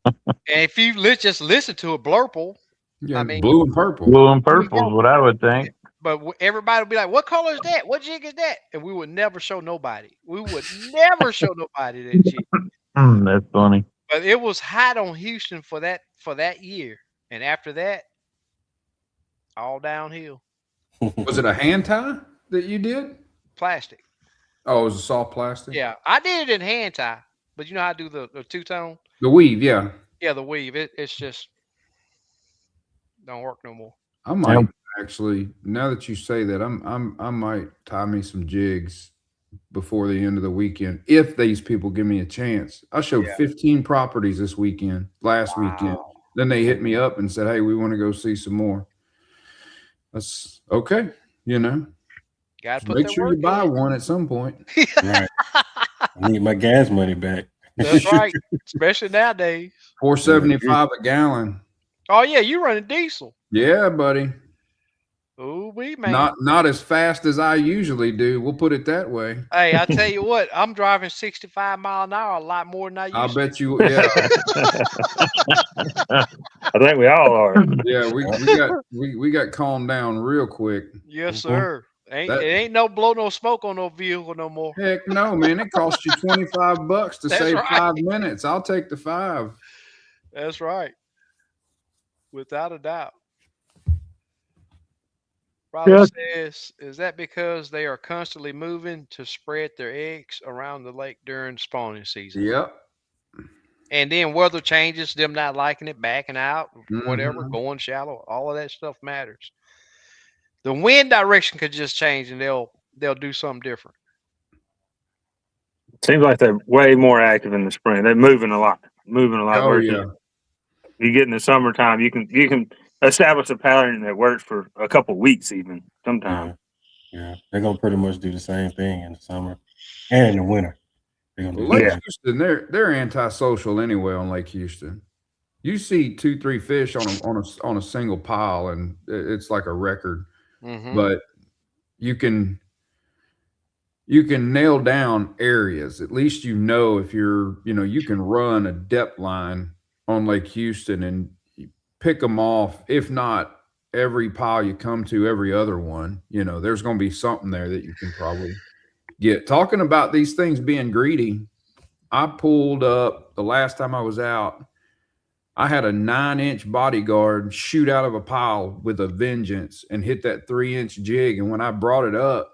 And if you just listen to a blurple, I mean, blue and purple. Blue and purple is what I would think. But everybody would be like, "What color is that? What jig is that?" And we would never show nobody. We would never show nobody that jig. That's funny. But it was hot on Houston for that year, and after that, all downhill. Was it a hand tie that you did? Plastic. Oh, it was a soft plastic? Yeah, I did it in hand tie, but you know how I do the two-tone? The weave, yeah. Yeah, the weave. It's just don't work no more. I might actually, now that you say that, I might tie me some jigs before the end of the weekend, if these people give me a chance. I showed 15 properties this last weekend. Then they hit me up and said, "Hey, we want to go see some more." That's okay, Gotta make sure you buy one at some point. Right. I need my gas money back. That's right, especially nowadays. $4.75 a gallon. Oh yeah, you running diesel? Yeah, buddy. Oh, man. Not as fast as I usually do. We'll put it that way. Hey, I tell you what, I'm driving 65 miles an hour a lot more than I used to. I bet you. Yeah. I think we all are. Yeah, we got calmed down real quick. Yes, sir. It ain't no blow no smoke on no vehicle no more. Heck no, man. It costs you $25 to save 5 minutes. I'll take the 5. That's right. Without a doubt. Robert says, is that because they are constantly moving to spread their eggs around the lake during spawning season? Yep. And then weather changes, them not liking it, backing out, whatever, going shallow, all of that stuff matters. The wind direction could just change and they'll do something different. Seems like they're way more active in the spring. They're moving a lot. Oh, yeah. You get in the summertime, you can establish a pattern that works for a couple of weeks, even sometimes. Yeah, they're gonna pretty much do the same thing in the summer and in the winter. Lake Houston, they're antisocial anyway on Lake Houston. You see 2-3 fish on a single pile, and it's like a record. But you can nail down areas. At least if you can run a depth line on Lake Houston and pick them off. If not every pile you come to, every other one, there's going to be something there that you can probably get. Talking about these things being greedy, I pulled up the last time I was out. I had a 9-inch bodyguard shoot out of a pile with a vengeance and hit that 3-inch jig. And when I brought it up,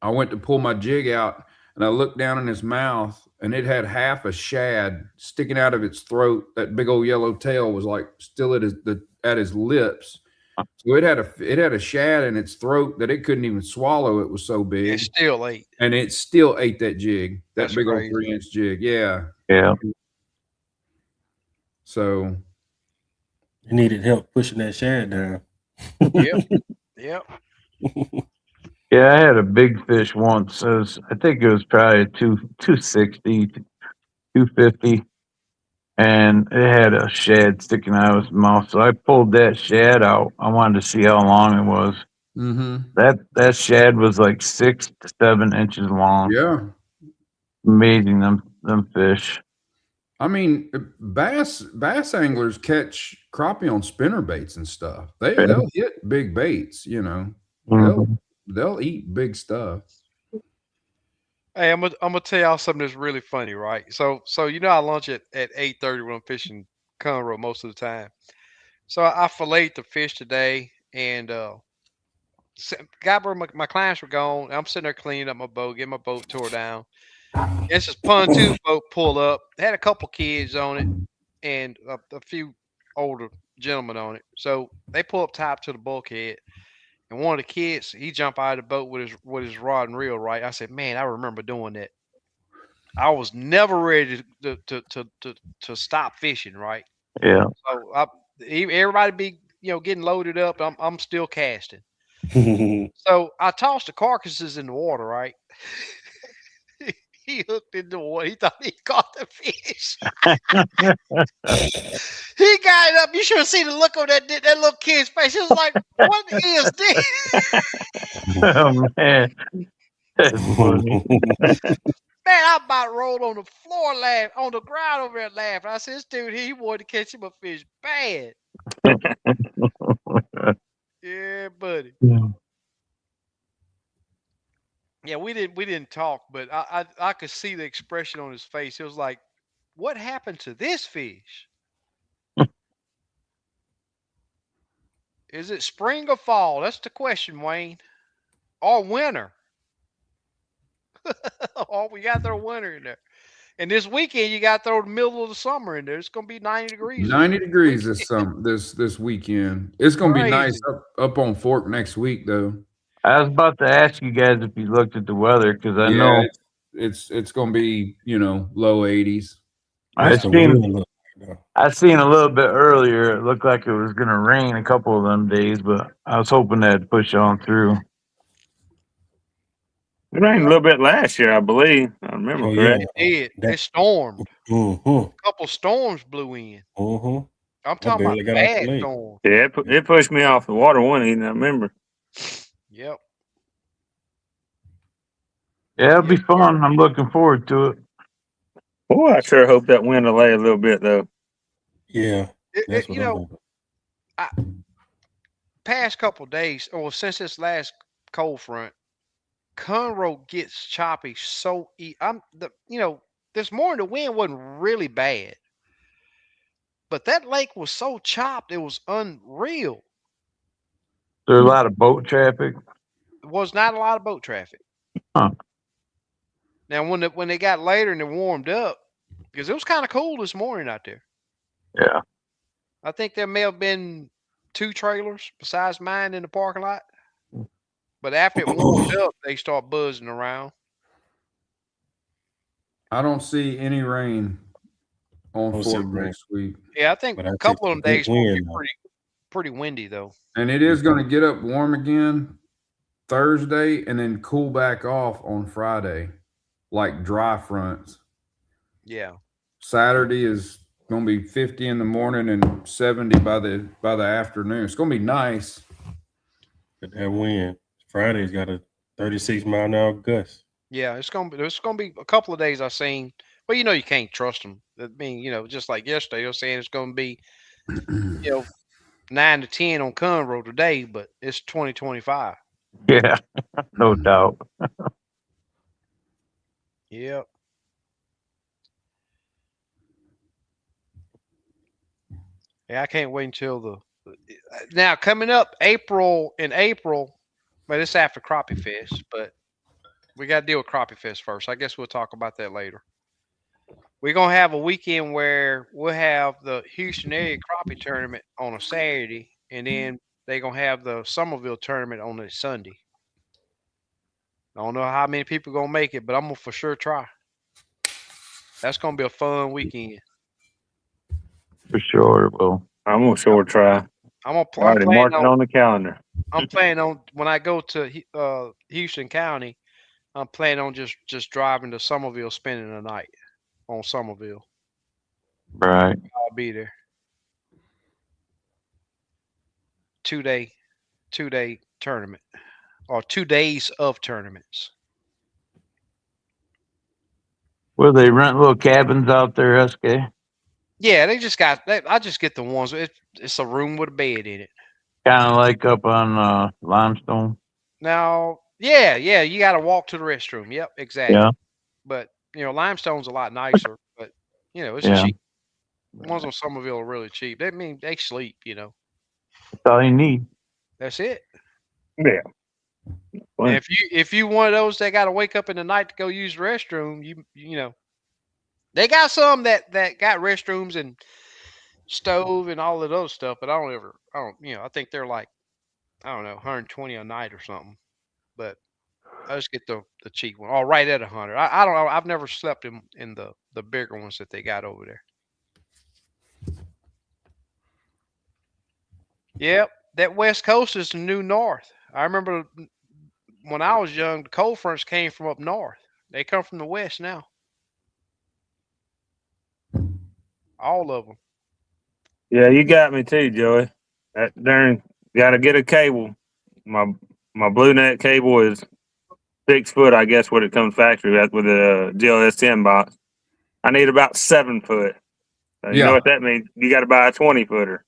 I went to pull my jig out and I looked down in his mouth and it had half a shad sticking out of its throat. That big old yellow tail was like still at his lips. So it had a shad in its throat that it couldn't even swallow. It was so big. It still ate. And it still ate that jig, that That's big crazy. old 3-inch jig. Yeah. Yeah. So you needed help pushing that shad down. Yep. Yep. Yeah, I had a big fish once. I think it was probably 260, 250. And it had a shad sticking out of its mouth. So I pulled that shad out. I wanted to see how long it was. That shad was like 6 to 7 inches long. yeah. Amazing them fish. I mean, bass anglers catch crappie on spinner baits and stuff. They'll hit big baits, you know. They'll eat big stuff. Hey, I'm gonna tell y'all something that's really funny, right? So you know I lunch at 8:30 when I'm fishing Conroe most of the time. So I filleted the fish today, and got where my clients were gone. I'm sitting there cleaning up my boat, getting my boat tore down. It's this pontoon boat pulled up. It had a couple kids on it and a few older gentlemen on it. So they pull up top to the bulkhead, and one of the kids he jumped out of the boat with his rod and reel. Right, I said, "Man, I remember doing that." I was never ready to stop fishing. Right. Yeah. So everybody be getting loaded up. I'm still casting. So I tossed the carcasses in the water. Right. He hooked into the water. He thought he caught the fish. He got it up. You should have seen the look on that little kid's face. He was like, "What is this?" Oh man, that's funny. Man, I about rolled on the floor laughing, on the ground over there laughing. I said, "This dude here, he wanted to catch him a fish bad." Yeah, buddy. Yeah, we didn't talk, but I could see the expression on his face. It was like, "What happened to this fish? Is it spring or fall? That's the question, Wayne. Or winter? Oh, we got to throw winter in there. And this weekend, you got to throw the middle of the summer in there. It's going to be 90 degrees. 90 degrees this weekend. It's going to be nice up on Fork next week, though. I was about to ask you guys if you looked at the weather because I know it's going to be low 80s. I seen a little bit earlier. It looked like it was going to rain a couple of them days, but I was hoping that'd push on through. It rained a little bit last year, I believe. I remember correct. It did. It stormed. A couple storms blew in. I'm talking about bad storms. Yeah, it pushed me off the water one evening, I remember. Yep. Yeah, it'll be fun. I'm looking forward to it. Boy, I sure hope that wind will lay a little bit, though. Yeah. Past couple of days, or since this last cold front, Conroe gets choppy so this morning the wind wasn't really bad, but that lake was so chopped it was unreal. There's a lot of boat traffic. It was not a lot of boat traffic. Huh. Now when they got later and it warmed up, because it was kind of cool this morning out there. Yeah. I think there may have been 2 trailers besides mine in the parking lot. But after it warmed up, they start buzzing around. I don't see any rain on Fork next week. Yeah, I think a couple of them days will be pretty windy, though. And it is going to get up warm again Thursday and then cool back off on Friday, like dry fronts. Yeah. Saturday is going to be 50 in the morning and 70 by the afternoon. It's going to be nice. But that wind. Friday's got a 36-mile-an-hour gust. Yeah, there's gonna be a couple of days I've seen, but you can't trust them. I mean, just like yesterday, they're saying it's gonna be, 9 to 10 on Conroe today, but it's 2025. Yeah, no doubt. Yep. Yeah, I can't wait until the now coming up in April, but it's after crappie fish, but we got to deal with crappie fish first. I guess we'll talk about that later. We're gonna have a weekend where we'll have the Houston area crappie tournament on a Saturday, and then they're gonna have the Somerville tournament on a Sunday. I don't know how many people gonna make it, but I'm gonna for sure try. That's gonna be a fun weekend. For sure. Well, I'm gonna sure try. I'm Already planning marked it on the calendar. I'm planning on when I go to Houston County. I'm planning on just driving to Somerville, spending the night on Somerville. right. I'll be there. 2 day tournament or 2 days of tournaments. Will they rent little cabins out there, SK? Yeah, they just got. I just get the ones. It's a room with a bed in it. Kind of like up on Limestone. Now, yeah, you got to walk to the restroom. Yep, exactly. Yeah. But Limestone's a lot nicer. But it's Yeah. cheap. Ones on Somerville are really cheap. That mean they sleep. That's all you need. That's it. Yeah. And if you one of those that got to wake up in the night to go use the restroom, they got some that got restrooms and stove and all of those stuff. But I think they're like, I don't know, 120 a night or something. But I just get the cheap one. Oh, right at 100. I don't know. I've never slept in the bigger ones that they got over there. Yep, that West Coast is the new North. I remember when I was young, the cold fronts came from up north. They come from the west now. All of them. Yeah, you got me too, Joey. That darn got to get a cable. My blue net cable is 6 foot, I guess, what it comes factory with a GLS 10 box. I need about 7 foot. You know what that means? You got to buy a 20-footer.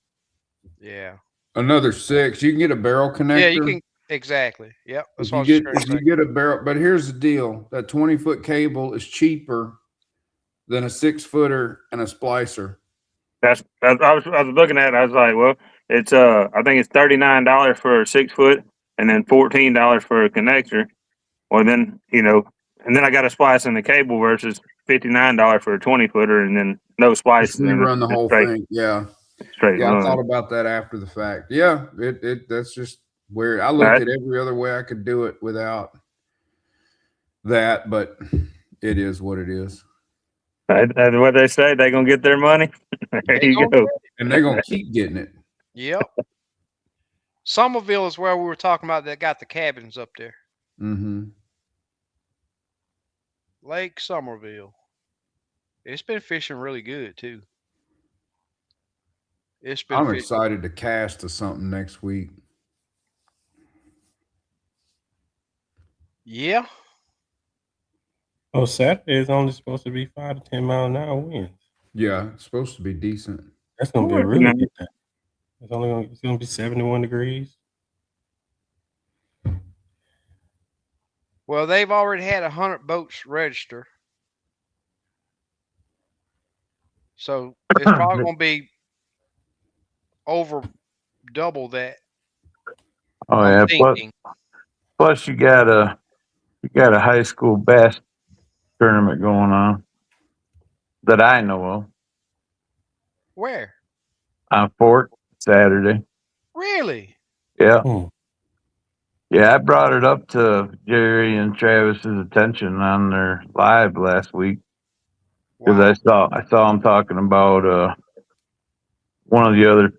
Yeah. Another 6. You can get a barrel connector. Yeah, you can. Exactly. Yep. If you get a barrel, but here's the deal: that 20-foot cable is cheaper than a 6-footer and a splicer. I was looking at it. I was like, well, it's I think it's $39 for a 6 foot, and then $14 for a connector. Well, then and then I got to splice in the cable versus $59 for a 20-footer, and then no splice. You run the whole thing. Yeah. Straight. Yeah, I thought about that after the fact. Yeah, that's just weird. I looked at every other way I could do it without that, but it is what it is. That's what they say. They're going to get their money. There you go. And they're going to keep getting it. Yep. Somerville is where we were talking about that got the cabins up there. Mm-hmm. Lake Somerville. It's been fishing really good, too. I'm excited to cast to something next week. Yeah. Oh, Saturday is only supposed to be 5 to 10 mile an hour winds. Yeah, it's supposed to be decent. That's gonna be really good. It's gonna be 71 degrees. Well, they've already had 100 boats register, so it's probably gonna be over double that. Oh yeah. Plus you got a high school bass tournament going on that I know of. Where? On Fort Saturday. Really? Yeah. Yeah, I brought it up to Jerry and Travis's attention on their live last week because I saw them talking about one of the other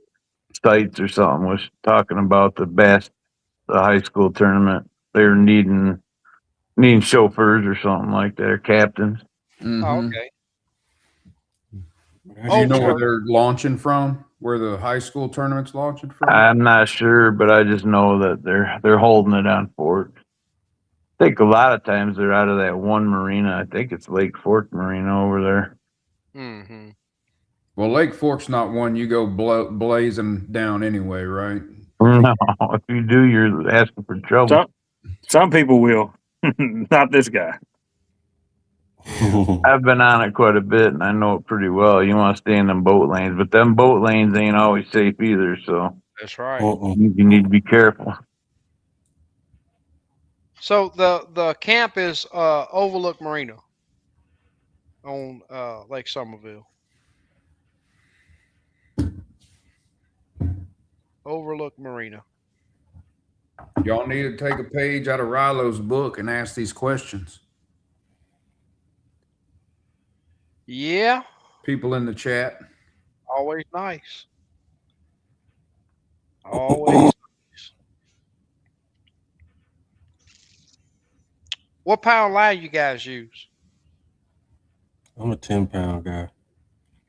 sites or something was talking about the high school tournament. They were needing chauffeurs or something like that, or captains. Mm-hmm. Oh, okay. Do you know where they're launching from? Where the high school tournament's launching from? I'm not sure, but I just know that they're holding it on Fort. I think a lot of times they're out of that one marina. I think it's Lake Fork Marina over there. Mm-hmm. Well, Lake Fork's not one you go blazing down anyway, right? No, if you do, you're asking for trouble. Some people will. Not this guy. I've been on it quite a bit, and I know it pretty well. You want to stay in them boat lanes, but them boat lanes ain't always safe either. So that's right. You need to be careful. So the camp is Overlook Marina on Lake Somerville. Overlook Marina. Y'all need to take a page out of Rilo's book and ask these questions. Yeah. People in the chat. Always nice. Always nice. What pound line you guys use? I'm a 10-pound guy.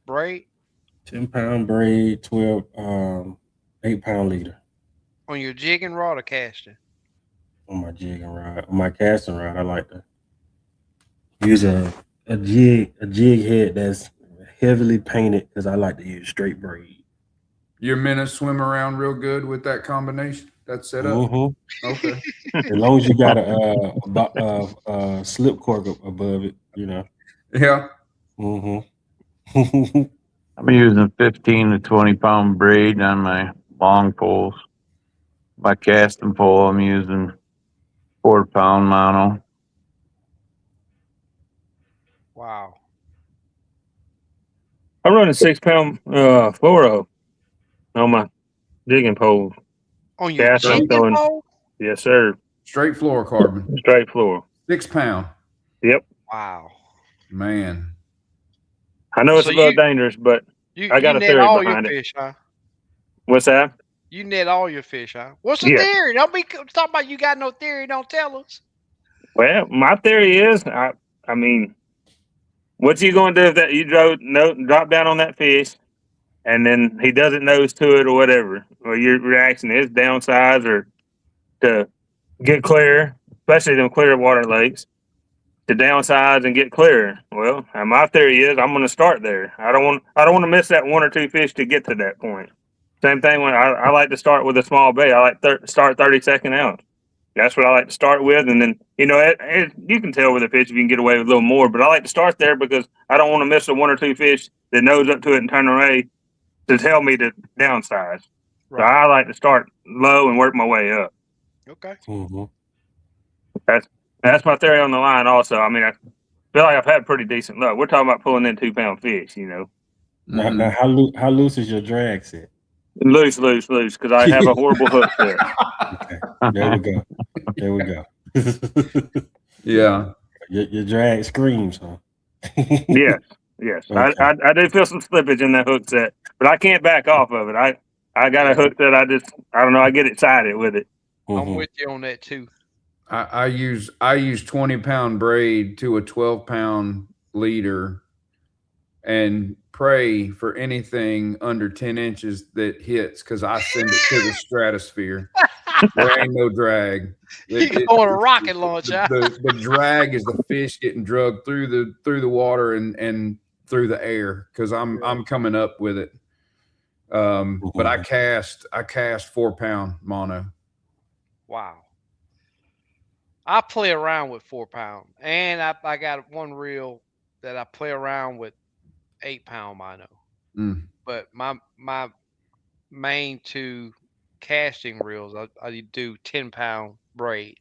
Braid? 10-pound braid, 8-pound leader. On your jigging rod or casting? On my jigging rod. On my casting rod, I like to use a jig head that's heavily painted because I like to use straight braid. Your minnows swim around real good with that combination? That's set up? Okay. As long as you got a slip cork above it, you know. Yeah. I'm using 15 to 20-pound braid on my long poles. My casting pole, I'm using 4-pound mono. Wow. I'm running 6-pound fluoro on my jigging pole. On your jigging pole? Yes, sir. Straight fluorocarbon. Straight fluoro. 6-pound. Yep. Wow. Man. I know it's a little dangerous, but I got a theory behind it. Fish, huh? What's that? You net all your fish, huh? What's the theory? Don't be talking about you got no theory. Don't tell us. Well, my theory is, I mean, what's you going to do if that you drop down on that fish, and then he doesn't nose to it or whatever? Or your reaction is downsize or to get clear, especially them clear water lakes, to downsize and get clear. Well, my theory is I'm going to start there. I don't want to miss that 1 or 2 fish to get to that point. Same thing when I like to start with a small bait. I like to start 32nd ounce. That's what I like to start with. And then, you can tell with a fish if you can get away with a little more. But I like to start there because I don't want to miss the 1 or 2 fish that nose up to it and turn away to tell me to downsize. Right. So I like to start low and work my way up. Okay. That's my theory on the line also. I mean, I feel like I've had pretty decent luck. We're talking about pulling in 2-pound fish, Now, how loose is your drag set? Loose, because I have a horrible hook set. Okay. There we go. Yeah. Your drag screams, huh? Yes. Okay. I do feel some slippage in that hook set, but I can't back off of it. I got a hook that I don't know, I get excited with it. I'm with you on that too. I use 20-pound braid to a 12-pound leader and pray for anything under 10 inches that hits because I send it to the stratosphere. There ain't no drag. You're going a rocket launch. The drag is the fish getting drugged through the water and through the air because I'm coming up with it. But I cast 4-pound mono. Wow. I play around with 4-pound, and I got one reel that I play around with 8-pound mono. But my main 2 casting reels, I do 10-pound braid,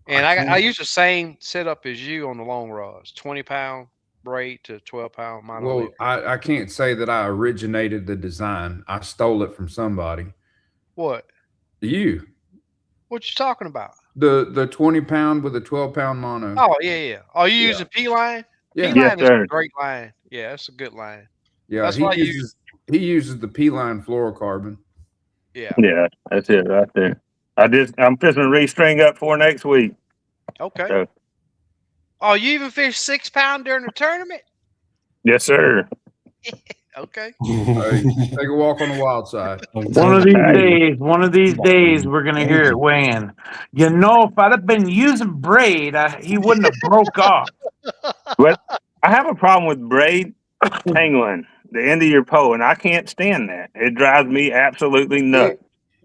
and I use the same setup as you on the long rods, 20-pound braid to 12-pound mono. Well, I can't say that I originated the design. I stole it from somebody. What? You. What you talking about? The 20-pound with a 12-pound mono. Oh yeah. Oh, you using P-line? Yeah. P-line is a great line. Yeah, that's a good line. Yeah, that's he uses the P-line fluorocarbon. Yeah, that's it right there. I'm fixing to restring up for next week. Okay. So. Oh, you even fish 6-pound during the tournament? Yes, sir. Okay. Hey, take a walk on the wild side. One of these days, we're gonna hear it weighing. If I'd have been using braid, he wouldn't have broke off. But I have a problem with braid tangling the end of your pole, and I can't stand that. It drives me absolutely nuts.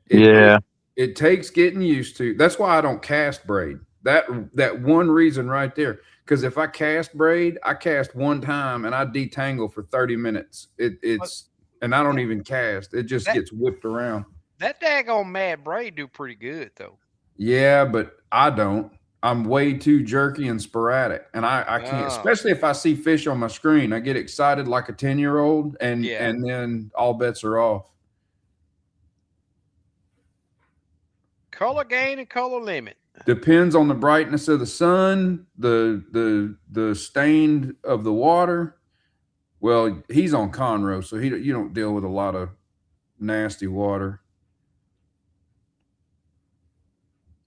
It takes getting used to. That's why I don't cast braid. That one reason right there. because if I cast braid, I cast one time and I detangle for 30 minutes. And I don't even cast. It just gets whipped around. That daggone mad braid do pretty good though. Yeah, but I don't. I'm way too jerky and sporadic, and I can't. Especially if I see fish on my screen, I get excited like a 10-year-old, and then all bets are off. Color gain and color limit depends on the brightness of the sun, the stain of the water. Well, he's on Conroe, so you don't deal with a lot of nasty water.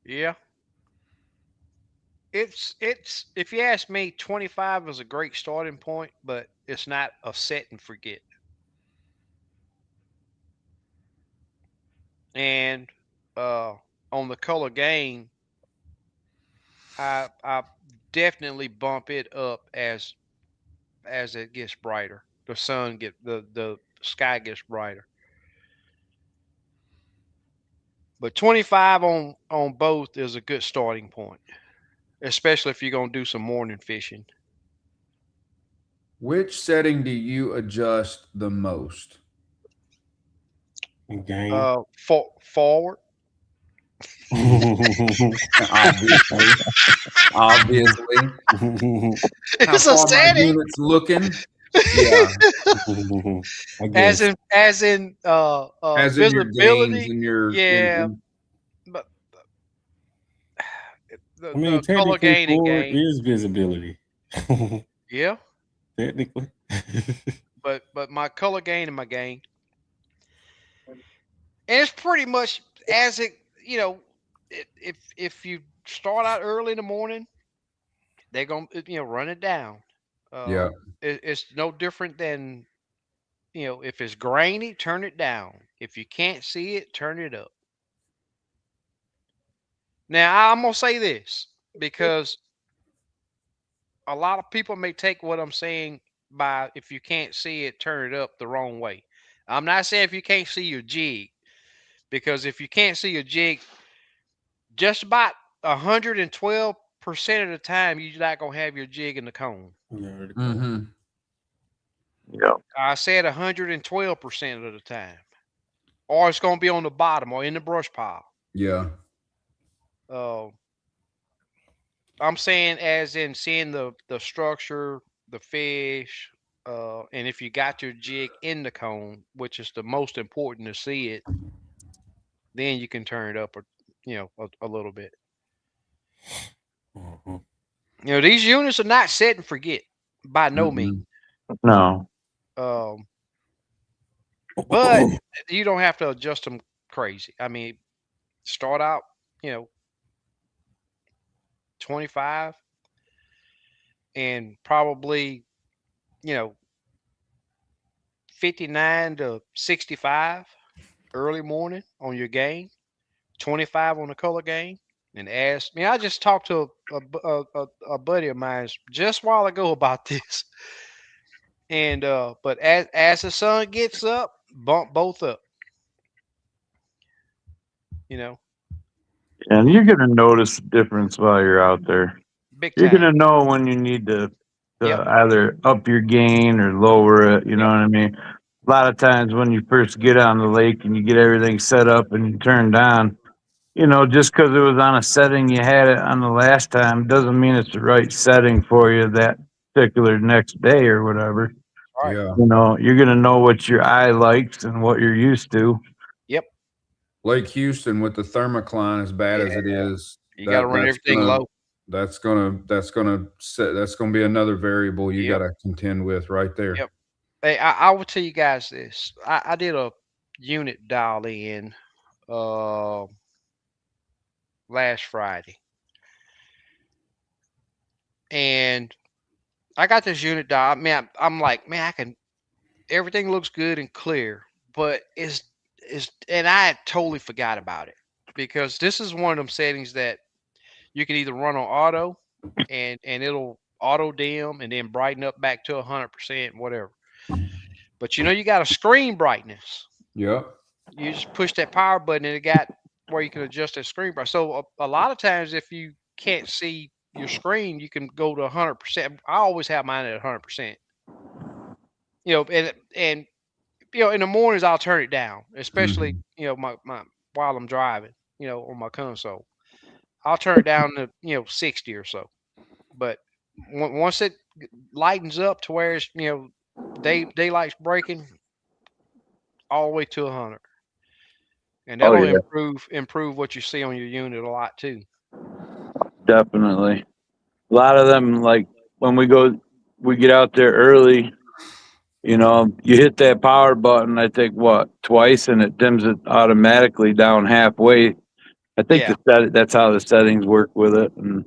Yeah. It's if you ask me, 25 is a great starting point, but it's not a set and forget. And on the color gain, I definitely bump it up as it gets brighter. The sun the sky gets brighter. But 25 on both is a good starting point, especially if you're going to do some morning fishing. Which setting do you adjust the most? Gain. Forward. Obviously. It's a setting. Unit's looking. Yeah. as in visibility and your but the color gain is visibility. Yeah, technically. but my color gain and my gain, and it's pretty much as it, if you start out early in the morning, they're gonna run it down. It's no different than, if it's grainy, turn it down. If you can't see it, turn it up. Now, I'm going to say this because a lot of people may take what I'm saying by if you can't see it, turn it up the wrong way. I'm not saying if you can't see your jig, because if you can't see your jig, just about 112% of the time, you're not going to have your jig in the cone. Mm-hmm. Yeah. I said 112% of the time. Or it's going to be on the bottom or in the brush pile. Yeah. I'm saying as in seeing the structure, the fish, and if you got your jig in the cone, which is the most important to see it, then you can turn it up a little bit. Mm-hmm. These units are not set and forget by no means. No. But you don't have to adjust them crazy. I mean, start out, 25 and probably, 59 to 65 early morning on your game, 25 on the color game. And I just talked to a buddy of mine just a while ago about this. And but as the sun gets up, bump both up. And you're gonna notice the difference while you're out there. Big You're time. gonna know when you need to either up your gain or lower it. You know what I mean? A lot of times when you first get on the lake and you get everything set up and you turn on, just because it was on a setting you had it on the last time doesn't mean it's the right setting for you that particular next day or whatever. Right. Yeah. You're gonna know what your eye likes and what you're used to. Yep. Lake Houston with the thermocline, as bad as it is, you got to run everything low. That's gonna be another variable you got to contend with right there. Yep. Hey, I will tell you guys this. I did a unit dial in last Friday, and I got this unit dial. Man, I'm like, man, everything looks good and clear, but and I totally forgot about it, because this is one of them settings that you can either run on auto and it'll auto dim and then brighten up back to 100%, whatever. But you got a screen brightness. Yeah. You just push that power button and it got where you can adjust that screen brightness. So a lot of times if you can't see your screen, you can go to 100%. I always have mine at 100%. And in the mornings I'll turn it down, especially my while I'm driving, on my console. I'll turn it down to 60 or so. But once it lightens up to where it's daylight's breaking, all the way to 100, and that'll improve what you see on your unit a lot too. Definitely. A lot of them, like when we get out there early. You hit that power button, I think, twice, and it dims it automatically down halfway. I think that's how the settings work with it, and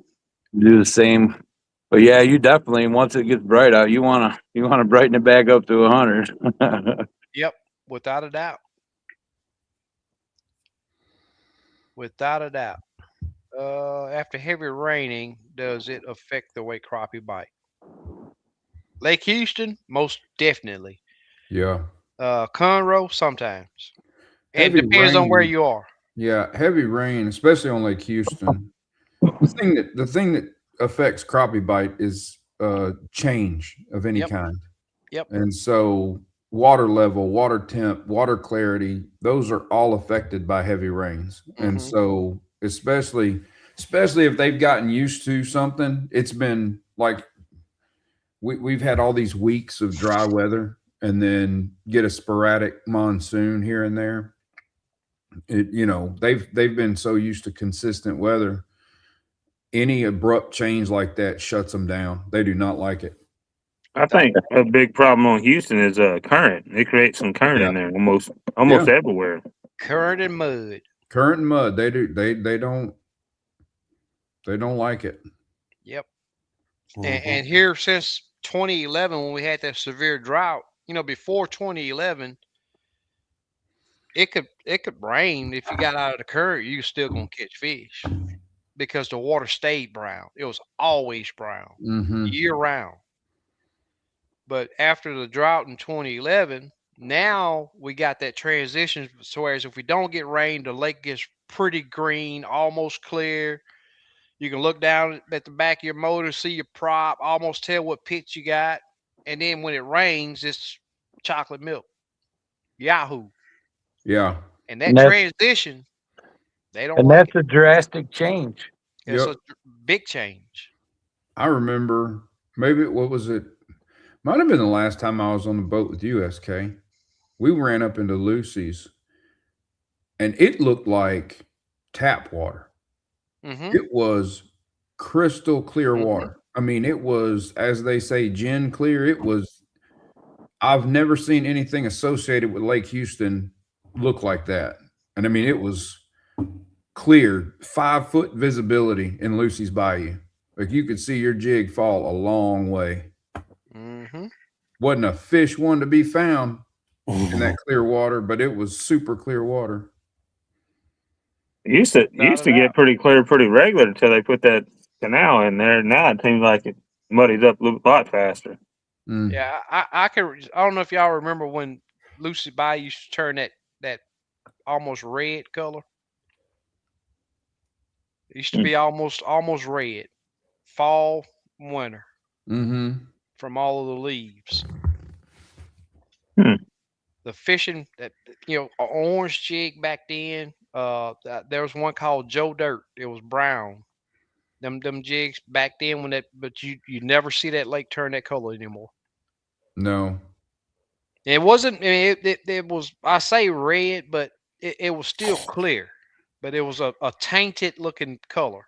do the same. But yeah, you definitely, once it gets bright out, you wanna brighten it back up to 100. Yep, without a doubt. Without a doubt. After heavy raining, does it affect the way crappie bite? Lake Houston, most definitely. Yeah. Conroe, sometimes. And Heavy depends on where rain. you are. Yeah, heavy rain, especially on Lake Houston. The thing that affects crappie bite is change of any kind. Yep. And so water level, water temp, water clarity, those are all affected by heavy rains. And so especially if they've gotten used to something, it's been like we've had all these weeks of dry weather and then get a sporadic monsoon here and there. They've been so used to consistent weather. Any abrupt change like that shuts them down. They do not like it. I think a big problem on Houston is current. They create some current in there almost everywhere. Current and mud. Current and mud. They do. They don't like it. Yep. And here since 2011, when we had that severe drought, before 2011, it could rain. If you got out of the current, you still gonna catch fish because the water stayed brown. It was always brown year round. But after the drought in 2011, now we got that transition. So whereas if we don't get rain, the lake gets pretty green, almost clear. You can look down at the back of your motor, see your prop, almost tell what pitch you got. And then when it rains, it's chocolate milk. Yahoo. Yeah. And that transition, they don't and like that's a drastic change. It's a big change. I remember what was it? Might have been the last time I was on the boat with you, SK. We ran up into Lucy's and it looked like tap water. It was crystal clear water. I mean, it was, as they say, gin clear. I've never seen anything associated with Lake Houston look like that. And I mean, it was clear, 5-foot visibility in Lucy's Bayou. Like you could see your jig fall a long way. Wasn't a fish one to be found in that clear water, but it was super clear water. It used to get pretty clear, pretty regular until they put that canal in there. Now it seems like it muddies up a lot faster. Yeah, I don't know if y'all remember when Lucy Bayou used to turn that almost red color. It used to be almost red, fall, winter, from all of the leaves. The fishing that orange jig back then. There was one called Joe Dirt. It was brown. Them jigs back then but you never see that lake turn that color anymore. No. It wasn't. I mean, it was. I say red, but it was still clear. But it was a tainted looking color.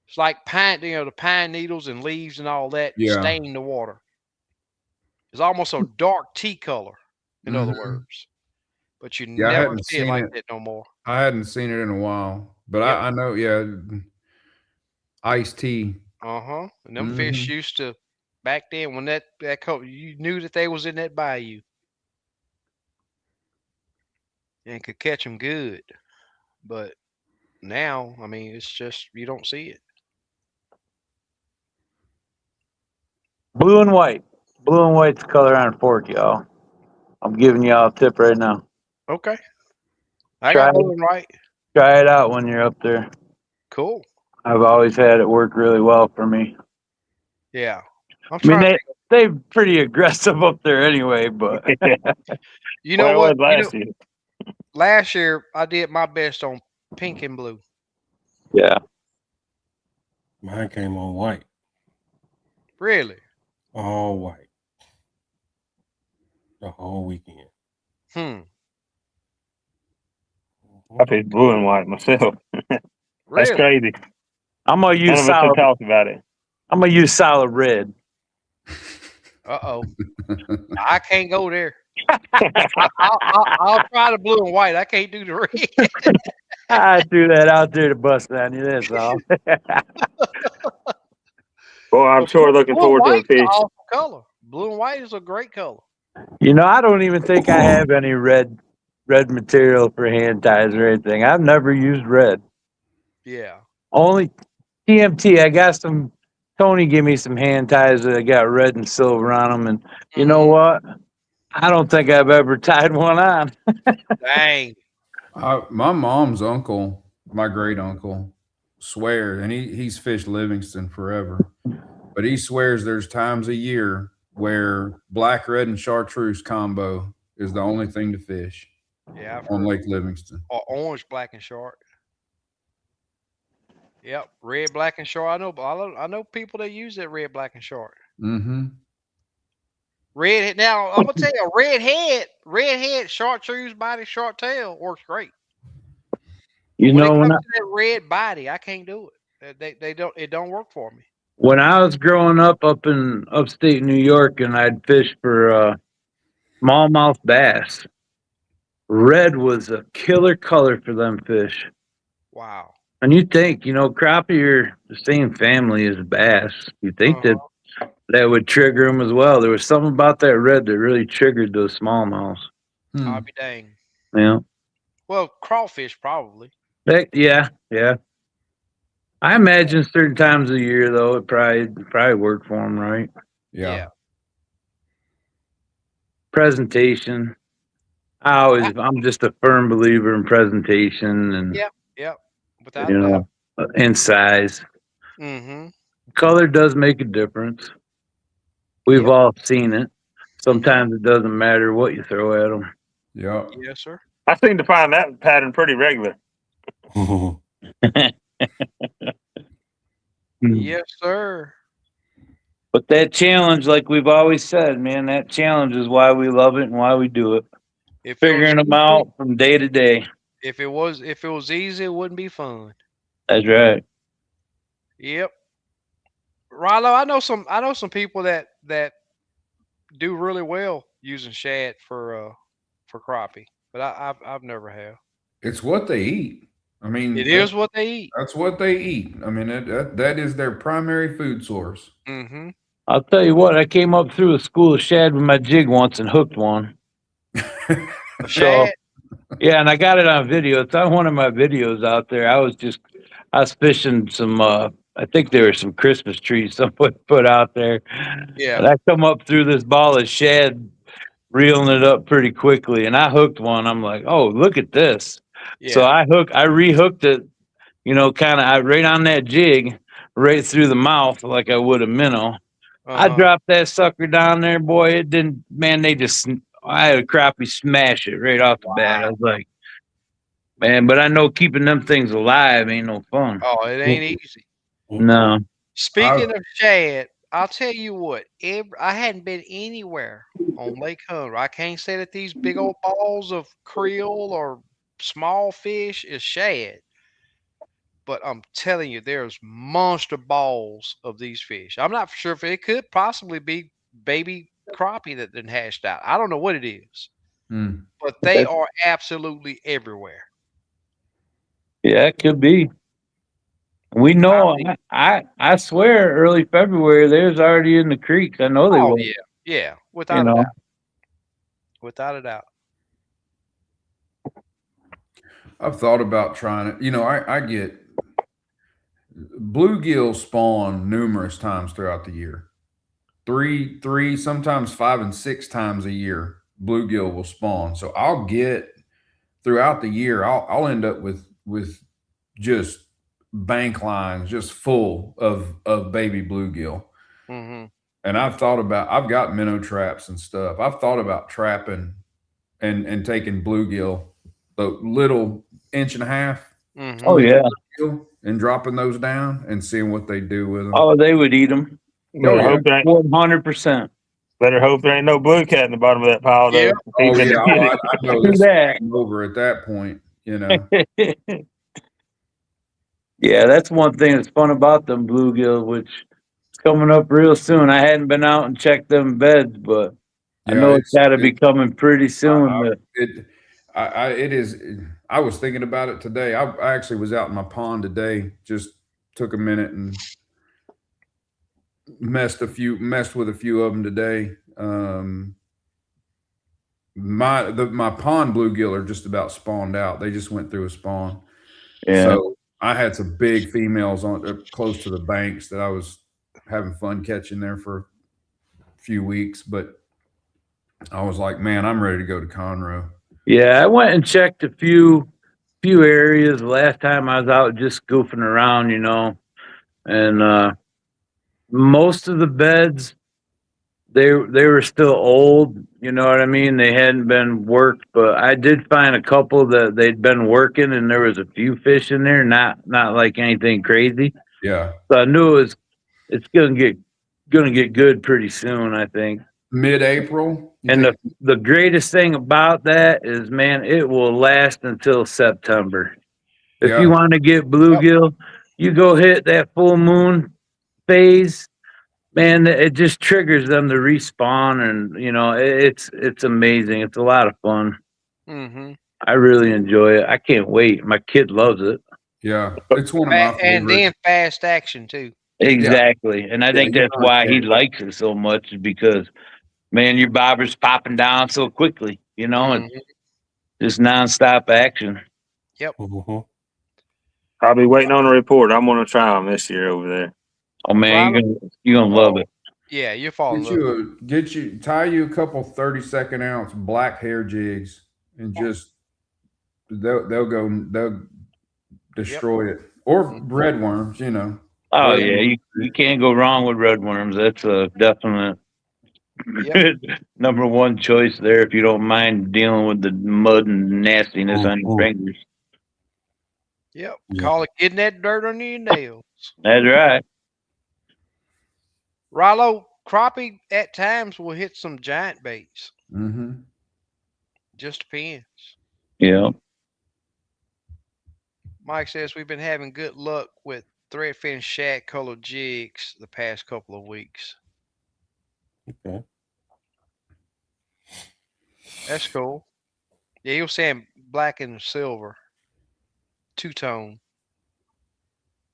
It's like pine, the pine needles and leaves and all that stain the water. It's almost a dark tea color, in other words. But you never see it like that no more. I hadn't seen it in a while, but I know, iced tea. And them fish used to back then when that color, you knew that they was in that bayou and could catch them good. But now, I mean, it's just you don't see it. Blue and white. Blue and white's the color on a fork, y'all. I'm giving y'all a tip right now. Okay. I got blue and white. Try it out when you're up there. Cool. I've always had it work really well for me. Yeah. I mean, they're pretty aggressive up there anyway, but you know what? Last year. Last year I did my best on pink and blue. Yeah. Mine came on white. Really? All white. The whole weekend. I fished blue and white myself. That's crazy. I'm gonna use solid. Talk about it. I'm gonna use solid red. I can't go there. I'll try the blue and white. I can't do the red. I threw that out there to bust on you. That's all. Well, I'm sure looking forward to the fish. Awesome color. Blue and white is a great color. You know, I don't even think I have any red material for hand ties or anything. I've never used red. Yeah. Only TMT. I got some. Tony gave me some hand ties that I got red and silver on them, and you know what? I don't think I've ever tied one on. Dang. My mom's uncle, my great uncle, swears, and he's fished Livingston forever, but he swears there's times a year where black, red, and chartreuse combo is the only thing to fish. Yeah, on Lake Livingston. Or orange, black, and short. Yep, red, black, and short. I know people that use that red, black, and short. Mm-hmm. Red. Now I'm gonna tell you, red head, chartreuse body, short tail works great. You know, when it comes to that red body, I can't do it. It don't work for me. When I was growing up in upstate New York, and I'd fish for smallmouth bass, red was a killer color for them fish. Wow. And you think, crappie are the same family as bass. You think that would trigger them as well. There was something about that red that really triggered those smallmouths. I'll be dang. Yeah. Well, crawfish probably. Yeah. I imagine certain times of the year, though, it probably worked for them, right? Yeah. Presentation. I'm just a firm believer in presentation and without a doubt. And size. Mm-hmm. Color does make a difference. We've all seen it. Sometimes it doesn't matter what you throw at them. Yeah. Yes, sir. I seem to find that pattern pretty regular. Yes, sir. But that challenge, like we've always said, man, that challenge is why we love it and why we do it. Figuring them out from day to day. If it was easy, it wouldn't be fun. That's right. Yep. Rilo, I know some people that do really well using shad for crappie, but I've never have. It's what they eat. I mean, it is what they eat. That's what they eat. I mean, that is their primary food source. Mm-hmm. I'll tell you what, I came up through a school of shad with my jig once and hooked one. Shad? Yeah, and I got it on video. It's on one of my videos out there. I was fishing some, I think there were some Christmas trees someone put out there. Yeah. And I come up through this ball of shad, reeling it up pretty quickly, and I hooked one. I'm like, oh, look at this. Yeah. So I rehooked it, kind of right on that jig, right through the mouth like I would a minnow. I dropped that sucker down there, boy. It didn't, man, I had a crappie smash it right off the bat. I was like, man, but I know keeping them things alive ain't no fun. Oh, it ain't easy. No. Speaking of shad, I'll tell you what, I hadn't been anywhere on Lake Hunter. I can't say that these big old balls of creel or small fish is shad. But I'm telling you, there's monster balls of these fish. I'm not sure if it could possibly be baby crappie that then hashed out. I don't know what it is. But they are absolutely everywhere. Yeah, it could be. We know. I swear, early February, there's already in the creeks. I know they will. Yeah, without a doubt. Without a doubt. I've thought about trying it. I get bluegill spawn numerous times throughout the year. Three, sometimes 5 and 6 times a year, bluegill will spawn. So I'll get throughout the year, I'll end up with just bank lines just full of baby bluegill. Mm-hmm. And I've got minnow traps and stuff. I've thought about trapping and taking bluegill, the little 1.5 Mm-hmm. Oh yeah. bluegill, and dropping those down and seeing what they do with them. Oh, they would eat them. Better yeah. hope there ain't, 100%. better hope there ain't no blue cat in the bottom of that pile though. Yeah. Oh He's yeah, gonna get it. I know Do this that. over at that point, you know. Yeah, that's one thing that's fun about them bluegill, which is coming up real soon. I hadn't been out and checked them beds, but I Yeah, know it's got to be coming pretty soon. it is. I was thinking about it today. I actually was out in my pond today. Just took a minute and messed with a few of them today. My pond bluegill are just about spawned out. They just went through a spawn. Yeah. So I had some big females on close to the banks that I was having fun catching there for a few weeks, but I was like, man, I'm ready to go to Conroe. Yeah, I went and checked a few areas last time I was out just goofing around, and most of the beds they were still old, you know what I mean? They hadn't been worked, but I did find a couple that they'd been working, and there was a few fish in there, not like anything crazy. Yeah. So I knew it's gonna get good pretty soon, I think. Mid-April. And the greatest thing about that is, man, it will last until September. If you want to get bluegill, you go hit that full moon phase, man, it just triggers them to respawn, and it's amazing. It's a lot of fun. Mm-hmm. I really enjoy it. I can't wait. My kid loves it. Yeah, it's one of my favorites. And then fast action too. Exactly. And I think that's why he likes it so much, because man, your bobber's popping down so quickly, and just nonstop action. Yep. Mm-hmm. I'll be waiting on a report. I'm gonna try them this year over there. Oh man, you're gonna love it. Yeah, you're falling. Tie you a couple 32nd ounce black hair jigs, and just they'll destroy it. Or red worms, Oh yeah, you can't go wrong with red worms. That's a definite number one choice there, if you don't mind dealing with the mud and nastiness on your fingers. Yep. Call it getting that dirt under your nails. That's right. Rallo, crappie at times will hit some giant baits. Mm-hmm. Just depends. Yeah. Mike says we've been having good luck with threadfin shad colored jigs the past couple of weeks. Okay. That's cool. Yeah, he was saying black and silver, two-tone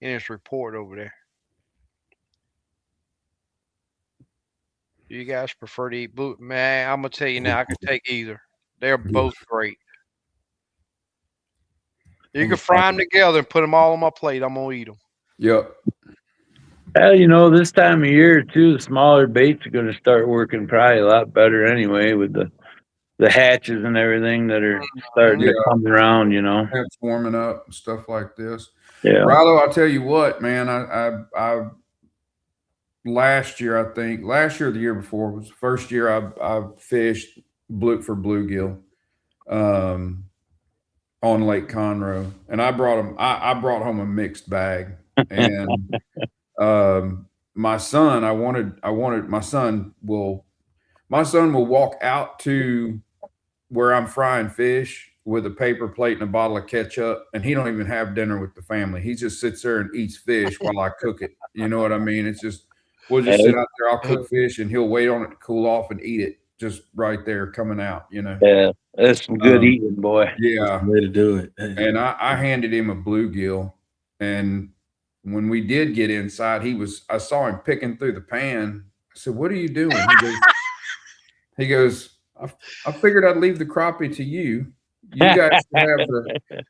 in his report over there. Do you guys prefer to eat blue? Man, I'm gonna tell you now, I could take either. They're both great. You can fry them together and put them all on my plate. I'm gonna eat them. Yep. Well, this time of year too, the smaller baits are going to start working probably a lot better anyway, with the hatches and everything that are starting to come around. It's warming up and stuff like this. Yeah. Rallo, I'll tell you what, man. I last year or the year before was the first year I fished for bluegill on Lake Conroe, and I brought home a mixed bag. And my son will walk out to where I'm frying fish with a paper plate and a bottle of ketchup, and he don't even have dinner with the family. He just sits there and eats fish while I cook it. You know what I mean? It's just, we'll just sit out there, I'll cook fish, and he'll wait on it to cool off and eat it just right there coming out, Yeah, that's some good eating, boy. Yeah. Way to do it. And I handed him a bluegill, and when we did get inside, I saw him picking through the pan. I said, "What are you doing?" He goes, I figured I'd leave the crappie to you. You guys have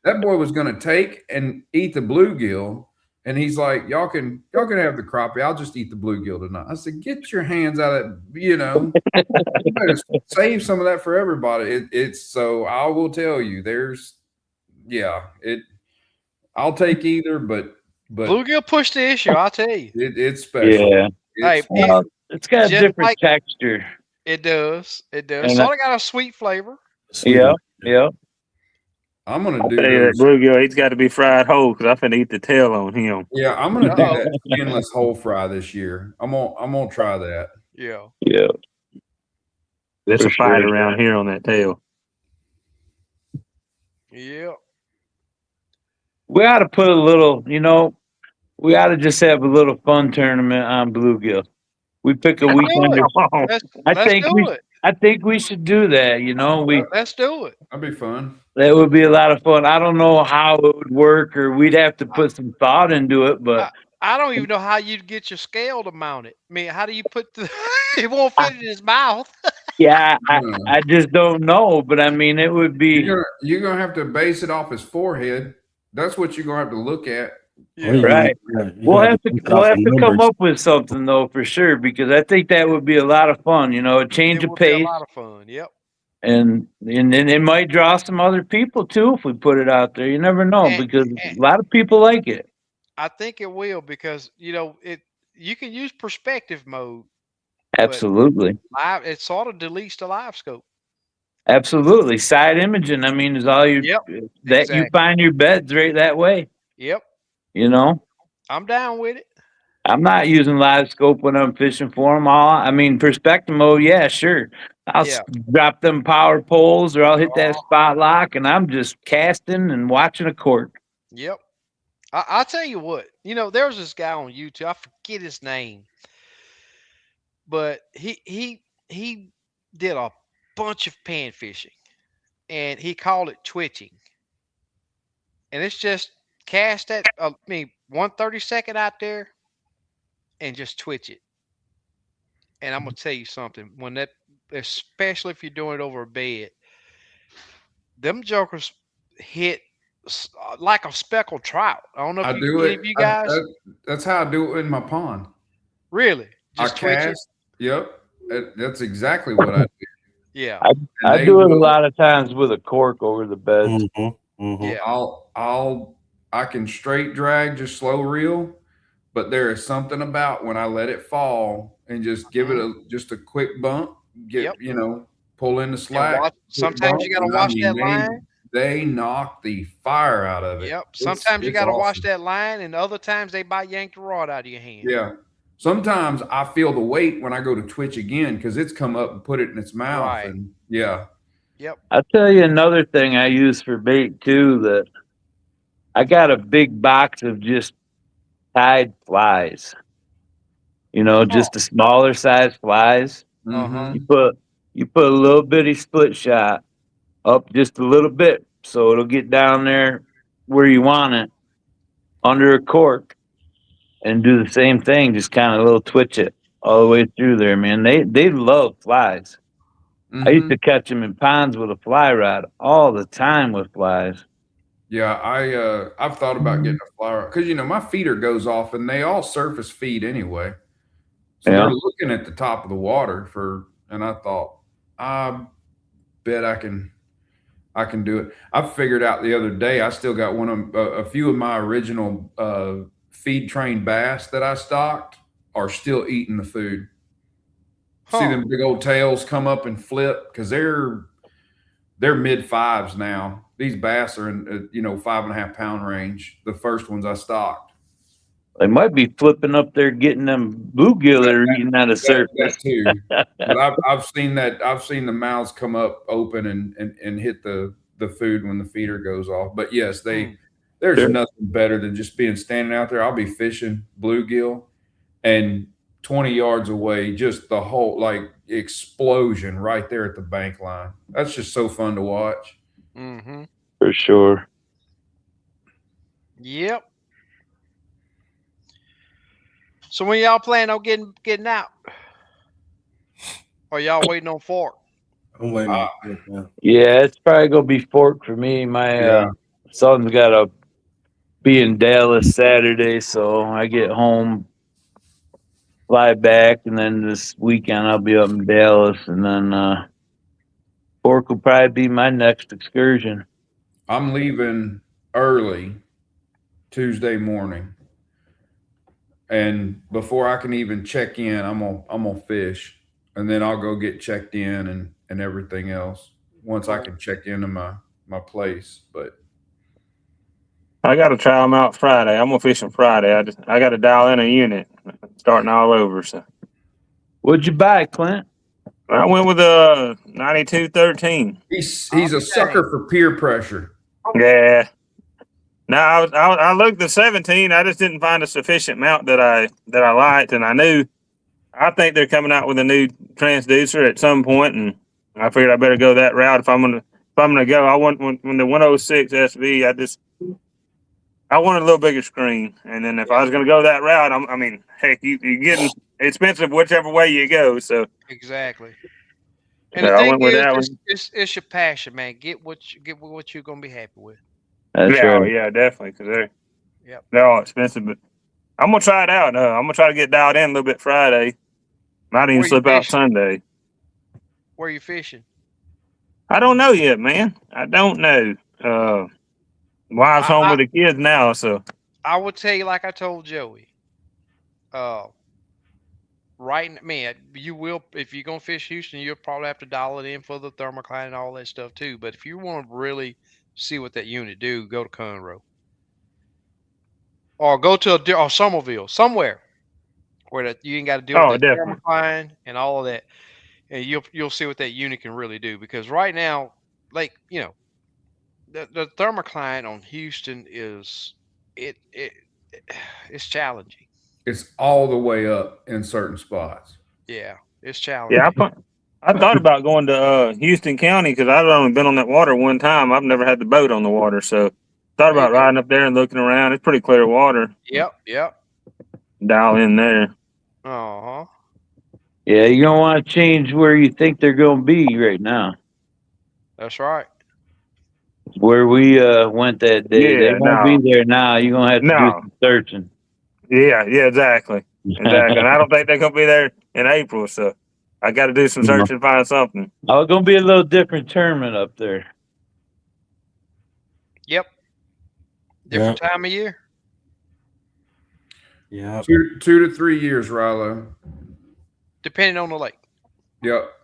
that boy was going to take and eat the bluegill. And he's like, y'all can have the crappie. I'll just eat the bluegill tonight. I said, get your hands out of it. You better save some of that for everybody. So I will tell you, I'll take either, but But Bluegill pushed the issue, I'll tell you. it's special. Yeah. It's It's got a just different like texture. it does. It does. And Sort of got a sweet flavor. Yeah. Yeah. I'm gonna I do tell you that those. bluegill, he's got to be fried whole because I'm finna eat the tail on him. Yeah, I'm gonna do Uh-oh. that skinless whole fry this year. I'm gonna try that. Yeah. Yeah. There's For a fight sure. around here on that tail. Yeah. We ought to put a little, we ought to just have a little fun tournament on bluegill. We pick a Let's do weekend. it. Oh, Let's do it. I think we should do that. Let's do it. That'd be fun. That would be a lot of fun. I don't know how it would work, or we'd have to put some thought into it. But I don't even know how you'd get your scale to mount it. I mean, how do you put the? It won't fit in his mouth. yeah, Yeah. I just don't know. But I mean, it would be. You're gonna have to base it off his forehead. That's what you're gonna have to look at. Yeah. Right. We'll have to come up with something though, for sure, because I think that would be a lot of fun. A change It of would be a pace, lot of fun. Yep. and then it might draw some other people too if we put it out there. You never know, because a lot of people like it. I think it will because it. You can use perspective mode. Absolutely. Live. It sort of deletes the live scope. Absolutely. Side imaging, I mean, is all you that exactly. you find your beds right that way. Yep. I'm down with it. I'm not using live scope when I'm fishing for them. Perspective mode, yeah, sure. I'll drop them power poles or I'll hit that spot lock and I'm just casting and watching a cork. Yep. I'll tell you what, there was this guy on YouTube. I forget his name, but he did a bunch of pan fishing and he called it twitching. And it's just cast that, 1/32 out there and just twitch it. And I'm going to tell you something. Especially if you're doing it over a bed, them jokers hit like a speckled trout. I don't know if any of you guys. That's how I do it in my pond. Really? Just I cast. Yep. That's exactly what I do. Yeah. I do it a lot of times with a cork over the bed. Mm-hmm, mm-hmm. Yeah. I can straight drag, just slow reel, but there is something about when I let it fall and just give it just a quick bump, pull in the slack. Sometimes you got to watch that line. They knock the fire out of it. Yep. Sometimes you got to watch that line, and other times they yank the rod out of your hand. Yeah. Sometimes I feel the weight when I go to twitch again because it's come up and put it in its mouth. Right. And yeah. Yep. I'll tell you another thing I use for bait too, that I got a big box of just tied flies. Just the smaller size flies. Mm-hmm. You put a little bitty split shot up just a little bit so it'll get down there where you want it under a cork and do the same thing, just kind of a little twitch it all the way through there, man. They love flies. Mm-hmm. I used to catch them in ponds with a fly rod all the time with flies. Yeah, I've thought about getting a fly rod because my feeder goes off and they all surface feed anyway. So they're looking at the top of the water and I thought, I bet I can do it. I figured out the other day, I still got a few of my original feed train bass that I stocked are still eating the food. See them big old tails come up and flip because they're mid fives now. These bass are in 5.5 pound range. The first ones I stocked. They might be flipping up there getting them bluegill that are eating out of surface. That too. But I've seen that. I've seen the mouths come up open and hit the food when the feeder goes off. But yes, there's nothing better than just standing out there. I'll be fishing bluegill and 20 yards away, just the whole explosion right there at the bank line. That's just so fun to watch. Mm-hmm. For sure. Yep. So when y'all plan on getting out? Or y'all waiting on fork? I'm waiting on fork. Yeah, it's probably gonna be fork for me. My son's gotta be in Dallas Saturday, so I get home, fly back, and then this weekend I'll be up in Dallas, and then fork will probably be my next excursion. I'm leaving early Tuesday morning. and before I can even check in, I'm gonna fish, and then I'll go get checked in and everything else once I can check into my place. But I got to try them out Friday. I'm gonna fish them Friday. I got to dial in a unit, starting all over. So What'd you buy, Clint? I went with a 9213. he's a sucker for peer pressure. Yeah. Now I looked at the 17. I just didn't find a sufficient mount that I liked, and I think they're coming out with a new transducer at some point, and I figured I better go that route if I'm gonna go. I want when the 106 SV. I want a little bigger screen, and then if I was gonna go that route, I mean, heck, you're getting expensive whichever way you go. So exactly. And the thing is, it's your passion, man. Get what you're gonna be happy with. That's right. Yeah, definitely, because they're all expensive. But I'm gonna try it out. I'm gonna try to get dialed in a little bit Friday. Might even slip out Sunday. Where are you fishing? I don't know yet, man. I don't know. Wife's home with the kids now, so I would tell you, like I told Joey. Right, man, you will, if you're gonna fish Houston, you'll probably have to dial it in for the thermocline and all that stuff too. But if you want to really see what that unit do, go to Conroe or go to or Somerville, somewhere where you ain't got to deal with that thermocline and all of that, and you'll see what that unit can really do. Because right now, like the thermocline on Houston is it's challenging. It's all the way up in certain spots. Yeah, it's challenging. Yeah, I thought about going to Houston County because I've only been on that water one time. I've never had the boat on the water, so thought about riding up there and looking around. It's pretty clear water. Yep. Dial in there. Uh-huh. Yeah, you're gonna want to change where you think they're gonna be right now. That's right. Where we went that day, they won't be there now. You're gonna have to do some searching. Yeah, exactly. And I don't think they're gonna be there in April, so I got to do some searching and find something. Oh, it's gonna be a little different tournament up there. Yep. Different time of year. Yeah. 2 to 3 years, Rilo. Depending on the lake. Yep.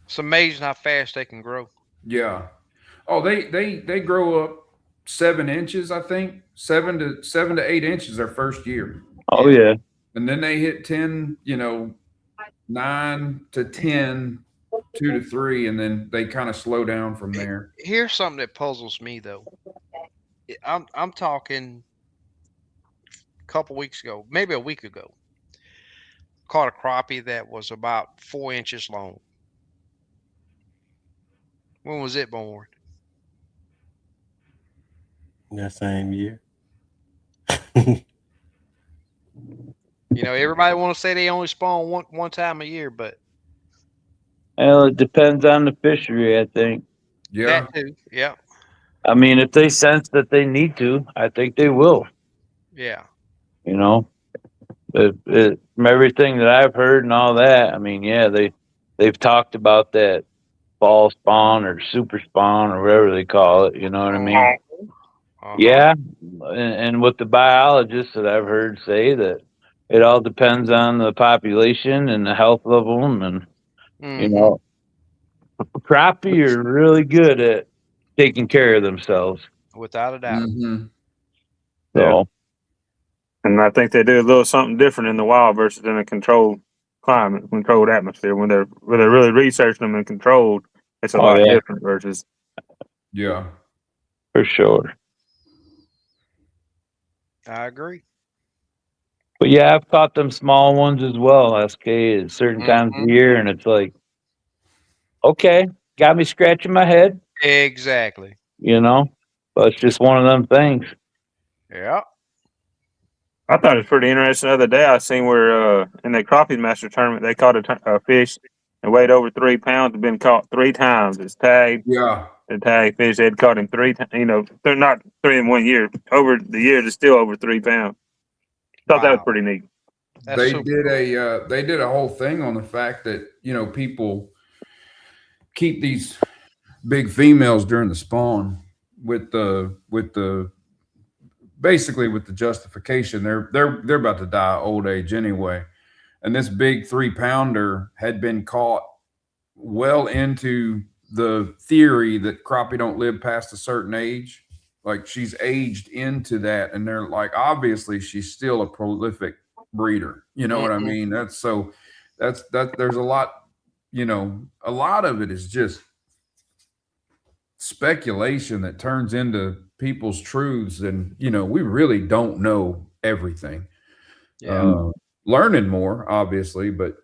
It's amazing how fast they can grow. Yeah. Oh, they grow up 7 inches, I think. 7 to 8 inches their first year. Oh yeah. And then they hit 10, 9 to 10, 2 to 3, and then they kind of slow down from there. Here's something that puzzles me though. I'm talking a couple weeks ago, maybe a week ago. Caught a crappie that was about 4 inches long. When was it born? That same year. Everybody want to say they only spawn one time a year, but well, it depends on the fishery, I think. Yeah. That too. Yeah. I mean, if they sense that they need to, I think they will. Yeah. From everything that I've heard and all that, I mean, yeah, they've talked about that fall spawn or super spawn or whatever they call it. You know what I mean? Uh-huh. Yeah, and with the biologists that I've heard say that it all depends on the population and the health of them, and crappie are really good at taking care of themselves, without a doubt. Mm-hmm. So, and I think they do a little something different in the wild versus in a controlled climate, controlled atmosphere. When they're really researching them and controlled, it's a lot different versus. Yeah, for sure. I agree. But yeah, I've caught them small ones as well, SK, at certain times of the year, and it's like, okay, got me scratching my head. Exactly. But it's just one of them things. Yeah. I thought it was pretty interesting. The other day I seen where in the crappie master tournament they caught a fish that weighed over 3 pounds, had been caught 3 times. It's tagged. Yeah. The tag fish had caught him 3 times. They're not 3 in 1 year. Over the years, it's still over 3 pounds. Thought that was pretty neat. They did a whole thing on the fact that people keep these big females during the spawn with the basically with the justification, they're about to die old age anyway. And this big 3-pounder had been caught well into the theory that crappie don't live past a certain age. Like she's aged into that, and they're like, obviously she's still a prolific breeder. You know what I mean? That's there's a lot, a lot of it is just speculation that turns into people's truths, and we really don't know everything. Learning more, obviously, but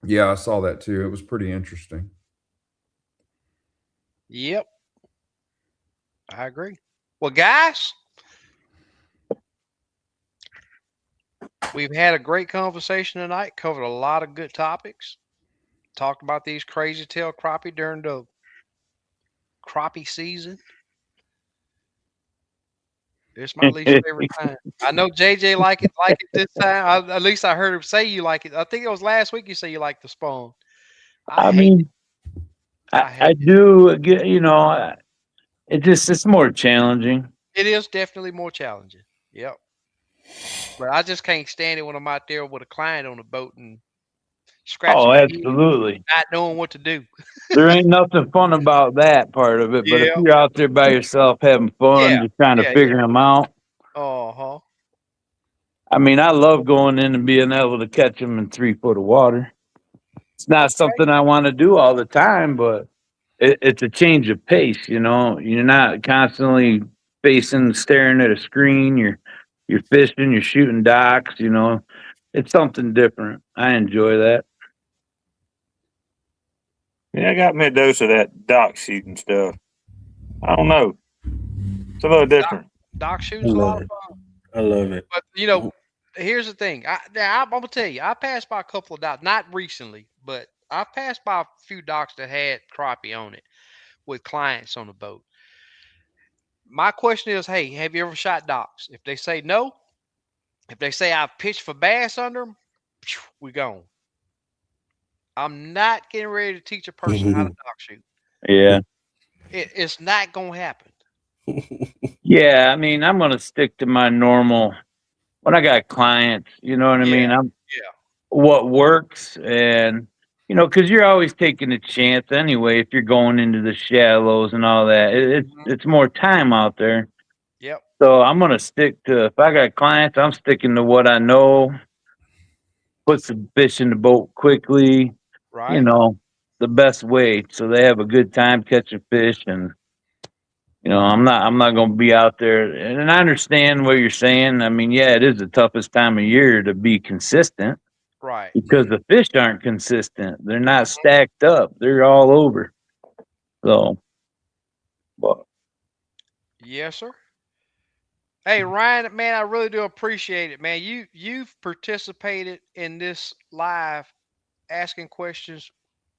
yeah, I saw that too. It was pretty interesting. Yep, I agree. Well, guys, we've had a great conversation tonight. Covered a lot of good topics. Talked about these crazy tail crappie during the crappie season. It's my least favorite time. I know JJ like it this time. At least I heard him say you like it. I think it was last week you say you like the spawn. I mean, I do get, it's more challenging. It is definitely more challenging. Yep. But I just can't stand it when I'm out there with a client on the boat and scratching. Oh, absolutely. Not knowing what to do. There ain't nothing fun about that part of it. But if you're out there by yourself having fun, just trying to figure them out. I mean, I love going in and being able to catch them in 3 foot of water. It's not something I want to do all the time, but it's a change of pace. You're not constantly staring at a screen. You're fishing, you're shooting docks. It's something different. I enjoy that. Yeah, I got me a dose of that dock shooting stuff. I don't know. It's a little different. Dock shooting's a lot of fun. I love it. But here's the thing. I'm gonna tell you, I passed by a couple of docks, not recently, but I passed by a few docks that had crappie on it with clients on the boat. My question is, hey, have you ever shot docks? If they say no, if they say I've pitched for bass under them, we gone. I'm not getting ready to teach a person how to dock shoot. Yeah. It's not gonna happen. Yeah, I mean, I'm gonna stick to my normal. When I got clients, you know what I mean? What works, and because you're always taking a chance anyway. If you're going into the shallows and all that, it's more time out there. Yep. So I'm gonna stick to. If I got clients, I'm sticking to what I know. Put some fish in the boat quickly. Right. The best way, so they have a good time catching fish, and I'm not going to be out there. And I understand what you're saying. I mean, yeah, it is the toughest time of year to be consistent. Right. Because the fish aren't consistent. They're not stacked up. They're all over. So, but. Yes, sir. Hey, Ryan, man, I really do appreciate it, man. You've participated in this live asking questions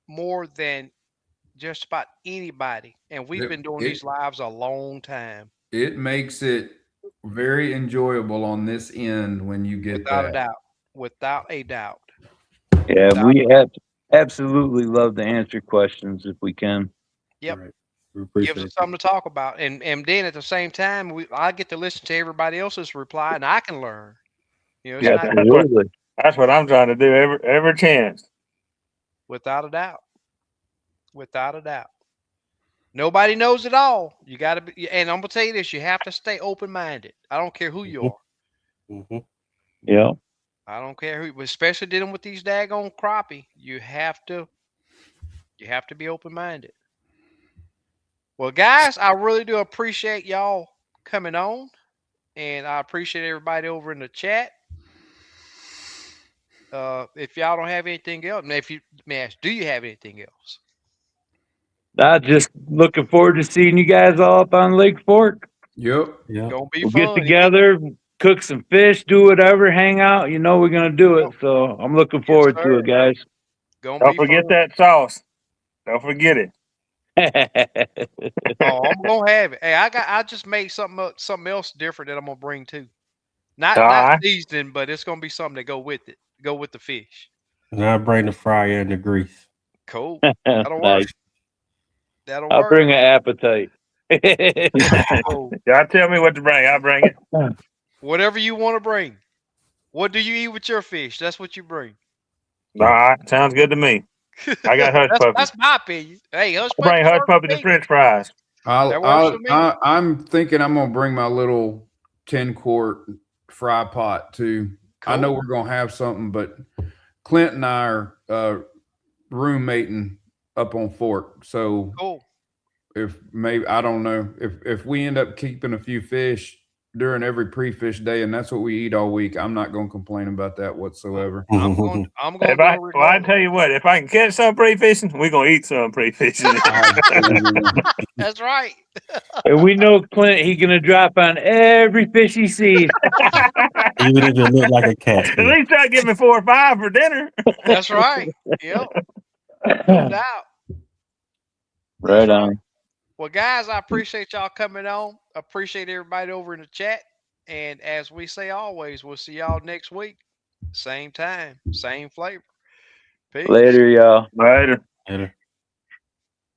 more than just about anybody, and we've been doing these lives a long time. It makes it very enjoyable on this end when you get without a doubt. Yeah, we absolutely love to answer questions if we can. Yep. Right. Gives us something to talk about, and then at the same time, I get to listen to everybody else's reply, and I can learn. That's what I'm trying to do every chance. Without a doubt. Without a doubt. Nobody knows it all. You got to be, and I'm gonna tell you this: you have to stay open-minded. I don't care who you are. Yeah. I don't care who, especially dealing with these daggone crappie. You have to be open-minded. Well, guys, I really do appreciate y'all coming on, and I appreciate everybody over in the chat. If y'all don't have anything else, and if you may ask, do you have anything else? Just looking forward to seeing you guys all up on Lake Fork. Yep. Gonna be we'll fun. Get together, cook some fish, do whatever, hang out. We're gonna do it. So I'm looking forward to it, guys. Don't forget that sauce. Don't forget it. Oh, I'm gonna have it. Hey, I just made something else different that I'm gonna bring too. Not seasoning, but it's gonna be something that go with it. Go with the fish. And I bring the fryer and the grease. Cool. That'll work. That'll I'll work. bring an appetite. Y'all tell me what to bring. I'll bring it. Whatever you want to bring. What do you eat with your fish? That's what you bring. All right, sounds good to me. I got hush puppies. That's my opinion. Hey, hush I'll bring hush puppies and French fries. I'm thinking I'm gonna bring my little 10-quart fry pot too. Cool. I know we're gonna have something, but Clint and I are roommating up on Fork, so cool. If maybe I don't know if we end up keeping a few fish during every pre-fish day, and that's what we eat all week, I'm not going to complain about that whatsoever. I'm going to. Well, I tell you what, if I can catch some pre-fishing, we're going to eat some pre-fishing. That's right. And we know Clint, he's going to drop on every fish he sees. Even if it look like a catfish. At least try to give me 4 or 5 for dinner. That's right. Yep. No doubt. Right on. Well, guys, I appreciate y'all coming on. Appreciate everybody over in the chat. And as we say always, we'll see y'all next week. Same time, same flavor. Peace. Later, y'all. Later. Later.